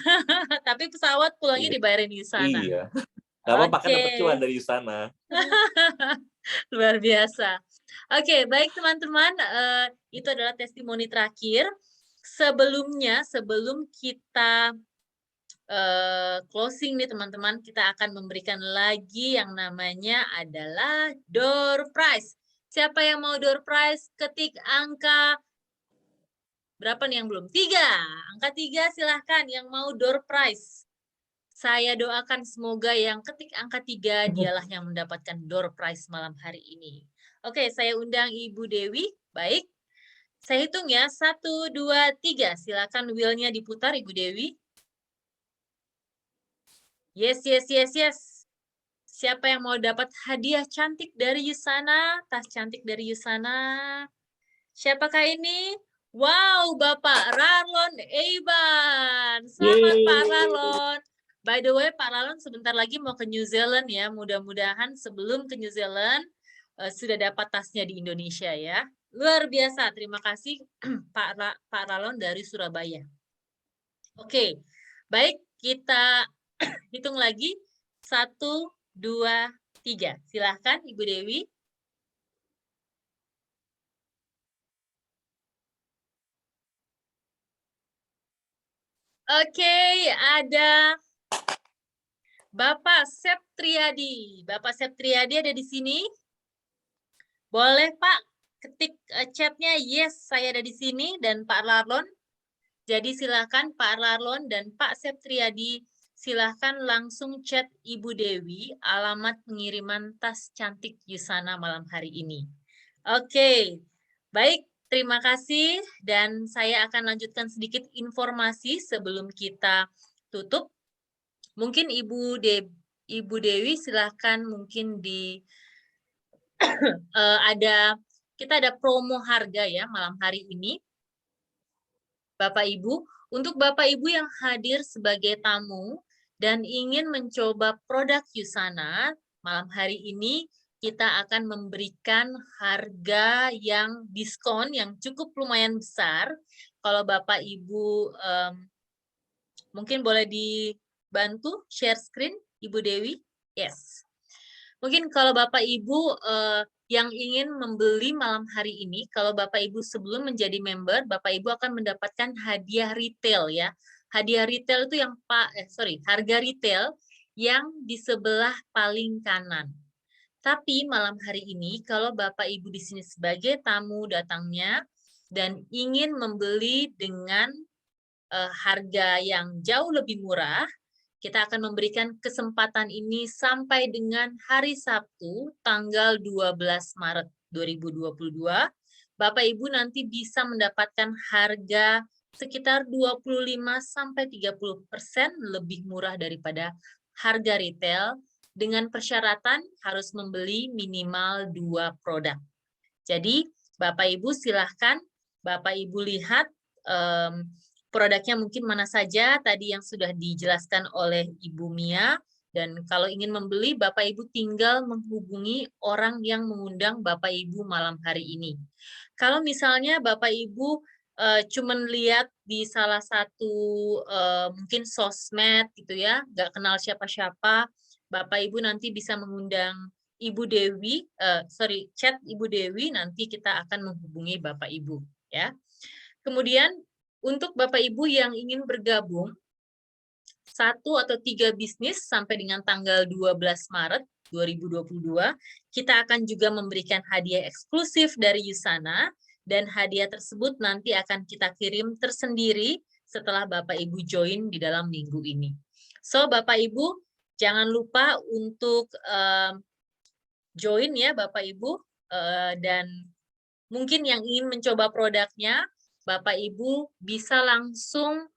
Tapi pesawat pulangnya dibayarin Yusana. Iya. Gak apa-apa kan dapat cuan dari Yusana. Luar biasa. Oke, baik teman-teman, itu adalah testimoni terakhir. Sebelum kita closing nih teman-teman, kita akan memberikan lagi yang namanya adalah door prize. Siapa yang mau door prize? Ketik angka berapa nih yang belum? 3. Angka 3 silahkan yang mau door prize. Saya doakan semoga yang ketik angka 3 dialah yang mendapatkan door prize malam hari ini. Oke, saya undang Ibu Dewi. Baik. Saya hitung ya, 1, 2, 3. Silakan wheel-nya diputar, Ibu Dewi. Yes. Siapa yang mau dapat hadiah cantik dari Yusana? Tas cantik dari Yusana. Siapakah ini? Wow, Bapak Rarlon Eiban. Selamat Pak Rarlon. By the way, Pak Rarlon sebentar lagi mau ke New Zealand ya. Mudah-mudahan sebelum ke New Zealand sudah dapat tasnya di Indonesia ya. Luar biasa, terima kasih Pak Ralon dari Surabaya. Oke, baik kita hitung lagi. 1, 2, 3. Silahkan Ibu Dewi. Oke, ada Bapak Septriadi. Bapak Septriadi ada di sini? Boleh Pak? Ketik chatnya, yes, saya ada di sini, dan Pak Rarlon. Jadi silakan Pak Rarlon dan Pak Septriadi, silakan langsung chat Ibu Dewi alamat pengiriman tas cantik Yusana malam hari ini. Oke, baik, terima kasih, dan saya akan lanjutkan sedikit informasi sebelum kita tutup. Mungkin Ibu Dewi silakan mungkin di kita ada promo harga ya malam hari ini. Bapak Ibu, untuk Bapak Ibu yang hadir sebagai tamu dan ingin mencoba produk Yusana malam hari ini, kita akan memberikan harga yang diskon yang cukup lumayan besar. Kalau Bapak Ibu mungkin boleh dibantu share screen, Ibu Dewi. Yes. Mungkin kalau Bapak Ibu yang ingin membeli malam hari ini, kalau Bapak Ibu sebelum menjadi member, Bapak Ibu akan mendapatkan hadiah retail ya. Hadiah retail itu yang harga retail yang di sebelah paling kanan. Tapi malam hari ini kalau Bapak Ibu di sini sebagai tamu datangnya dan ingin membeli dengan harga yang jauh lebih murah, kita akan memberikan kesempatan ini sampai dengan hari Sabtu, tanggal 12 Maret 2022. Bapak Ibu nanti bisa mendapatkan harga sekitar 25-30% lebih murah daripada harga retail, dengan persyaratan harus membeli minimal 2 produk. Jadi, Bapak Ibu silahkan, Bapak Ibu lihat produknya mungkin mana saja tadi yang sudah dijelaskan oleh Ibu Mia, dan kalau ingin membeli Bapak Ibu tinggal menghubungi orang yang mengundang Bapak Ibu malam hari ini. Kalau misalnya Bapak Ibu cuman lihat di salah satu mungkin sosmed gitu ya, nggak kenal siapa-siapa, Bapak Ibu nanti bisa mengundang Ibu Dewi, chat Ibu Dewi, nanti kita akan menghubungi Bapak Ibu ya. Kemudian untuk Bapak Ibu yang ingin bergabung 1 atau 3 bisnis sampai dengan tanggal 12 Maret 2022, kita akan juga memberikan hadiah eksklusif dari Yusana, dan hadiah tersebut nanti akan kita kirim tersendiri setelah Bapak Ibu join di dalam minggu ini. So, Bapak Ibu, jangan lupa untuk join ya Bapak Ibu, dan mungkin yang ingin mencoba produknya, Bapak Ibu bisa langsung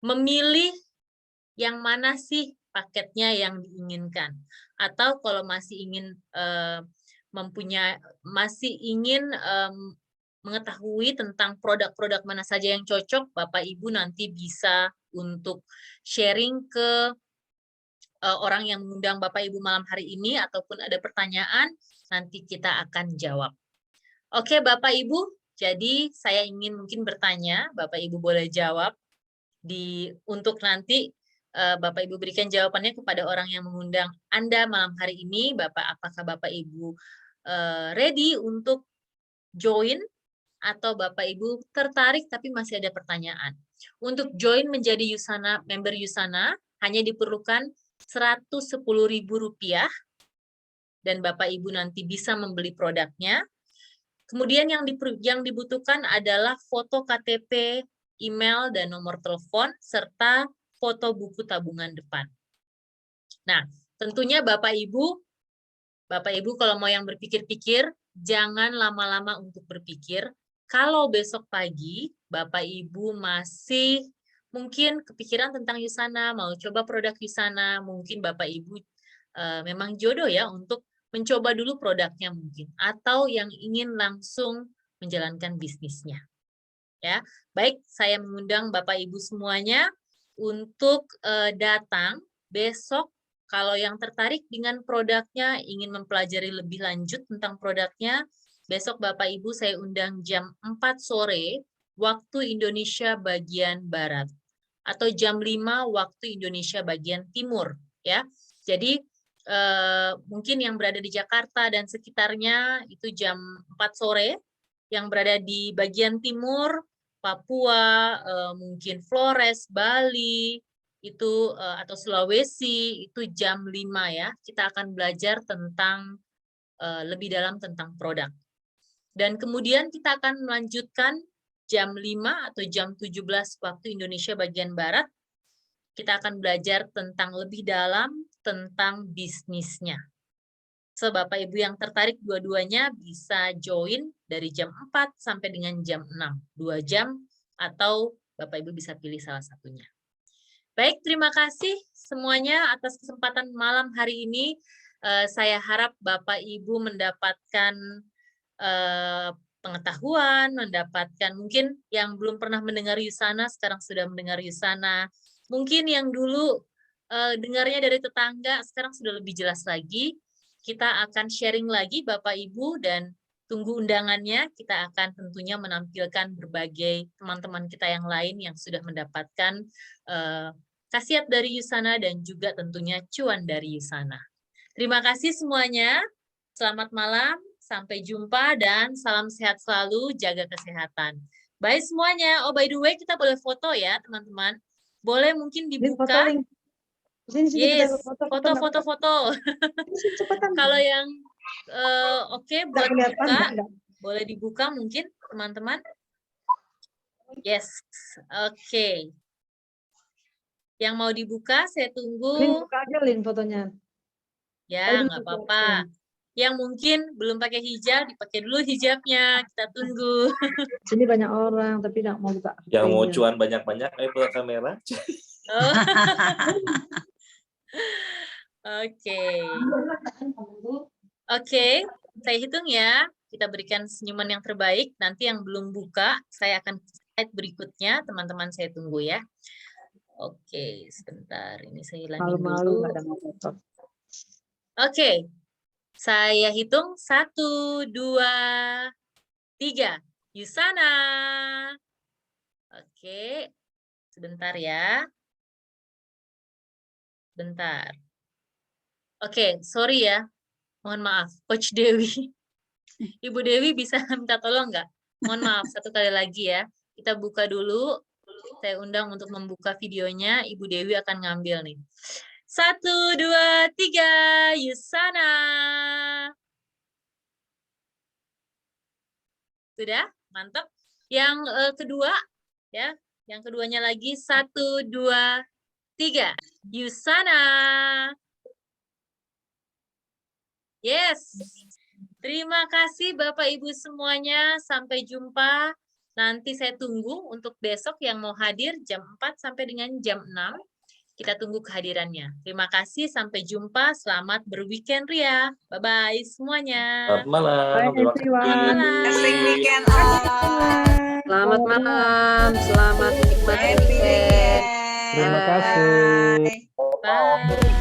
memilih yang mana sih paketnya yang diinginkan. Atau kalau masih ingin mengetahui tentang produk-produk mana saja yang cocok, Bapak Ibu nanti bisa untuk sharing ke orang yang mengundang Bapak Ibu malam hari ini, ataupun ada pertanyaan, nanti kita akan jawab. Oke Bapak Ibu, jadi saya ingin mungkin bertanya, Bapak Ibu boleh jawab untuk nanti Bapak Ibu berikan jawabannya kepada orang yang mengundang Anda malam hari ini. Apakah Bapak Ibu ready untuk join, atau Bapak Ibu tertarik tapi masih ada pertanyaan. Untuk join menjadi member Yusana hanya diperlukan Rp110.000 dan Bapak Ibu nanti bisa membeli produknya. Kemudian yang dibutuhkan adalah foto KTP, email, dan nomor telepon, serta foto buku tabungan depan. Nah, tentunya Bapak Ibu kalau mau yang berpikir-pikir, jangan lama-lama untuk berpikir. Kalau besok pagi Bapak Ibu masih mungkin kepikiran tentang Yusana, mau coba produk Yusana, mungkin Bapak Ibu memang jodoh ya untuk mencoba dulu produknya mungkin, atau yang ingin langsung menjalankan bisnisnya. Ya, baik, saya mengundang Bapak Ibu semuanya untuk datang besok. Kalau yang tertarik dengan produknya, ingin mempelajari lebih lanjut tentang produknya, besok Bapak Ibu saya undang jam 4 sore waktu Indonesia bagian Barat, atau jam 5 waktu Indonesia bagian Timur. Ya, jadi mungkin yang berada di Jakarta dan sekitarnya itu jam 4 sore, yang berada di bagian timur, Papua, mungkin Flores, Bali, itu atau Sulawesi, itu jam 5 ya. Kita akan belajar tentang lebih dalam tentang produk. Dan kemudian kita akan melanjutkan jam 5 atau jam 17 waktu Indonesia bagian Barat. Kita akan belajar tentang lebih dalam tentang bisnisnya. So, Bapak Ibu yang tertarik dua-duanya bisa join dari jam 4 sampai dengan jam 6. 2 jam, atau Bapak Ibu bisa pilih salah satunya. Baik, terima kasih semuanya atas kesempatan malam hari ini. Saya harap Bapak Ibu mendapatkan pengetahuan, mendapatkan mungkin yang belum pernah mendengar Yusana, sekarang sudah mendengar Yusana. Mungkin yang dulu dengarnya dari tetangga, sekarang sudah lebih jelas lagi. kita akan sharing lagi Bapak Ibu, dan tunggu undangannya. Kita akan tentunya menampilkan berbagai teman-teman kita yang lain yang sudah mendapatkan khasiat dari Yusana dan juga tentunya cuan dari Yusana. Terima kasih semuanya. Selamat malam, sampai jumpa, dan salam sehat selalu, jaga kesehatan. Bye semuanya. Oh, by the way, kita boleh foto ya, teman-teman. Boleh mungkin dibuka. Yes, foto. Kalau yang oke, buat buka, boleh dibuka mungkin, teman-teman. Yes, oke. Yang mau dibuka, saya tunggu. Buka aja Lin fotonya. Ya, nggak apa-apa. Yang mungkin belum pakai hijab, dipakai dulu hijabnya. Kita tunggu. Sini banyak orang, tapi nggak mau buka. Yang mau cuan banyak-banyak, ayo buka kamera. Oh. Oke, saya hitung ya. Kita berikan senyuman yang terbaik. Nanti yang belum buka, saya akan slide berikutnya. Teman-teman saya tunggu ya. Oke, sebentar. Ini saya hilangin Malu-malu dulu. nggak ada foto. Oke, saya hitung 1, 2, 3. Yusana. Oke, sebentar ya. Bentar. Oke, sorry ya. Mohon maaf, Coach Dewi. Ibu Dewi bisa minta tolong nggak? Mohon maaf, satu kali lagi ya. Kita buka dulu. Saya undang untuk membuka videonya. Ibu Dewi akan ngambil nih. 1, 2, 3, Yusana. Sudah? Mantap. Yang kedua, ya. Yang keduanya lagi. 1, 2, 3. Yusana. Yes. Terima kasih Bapak Ibu semuanya. Sampai jumpa. Nanti saya tunggu untuk besok yang mau hadir jam 4 sampai dengan jam 6. Kita tunggu kehadirannya. Terima kasih, sampai jumpa. Selamat berweekend Ria. Bye-bye semuanya. Selamat malam. Terima kasih. Selamat malam. Weekend. Selamat malam, selamat menikmati weekend. Terima kasih. Bye.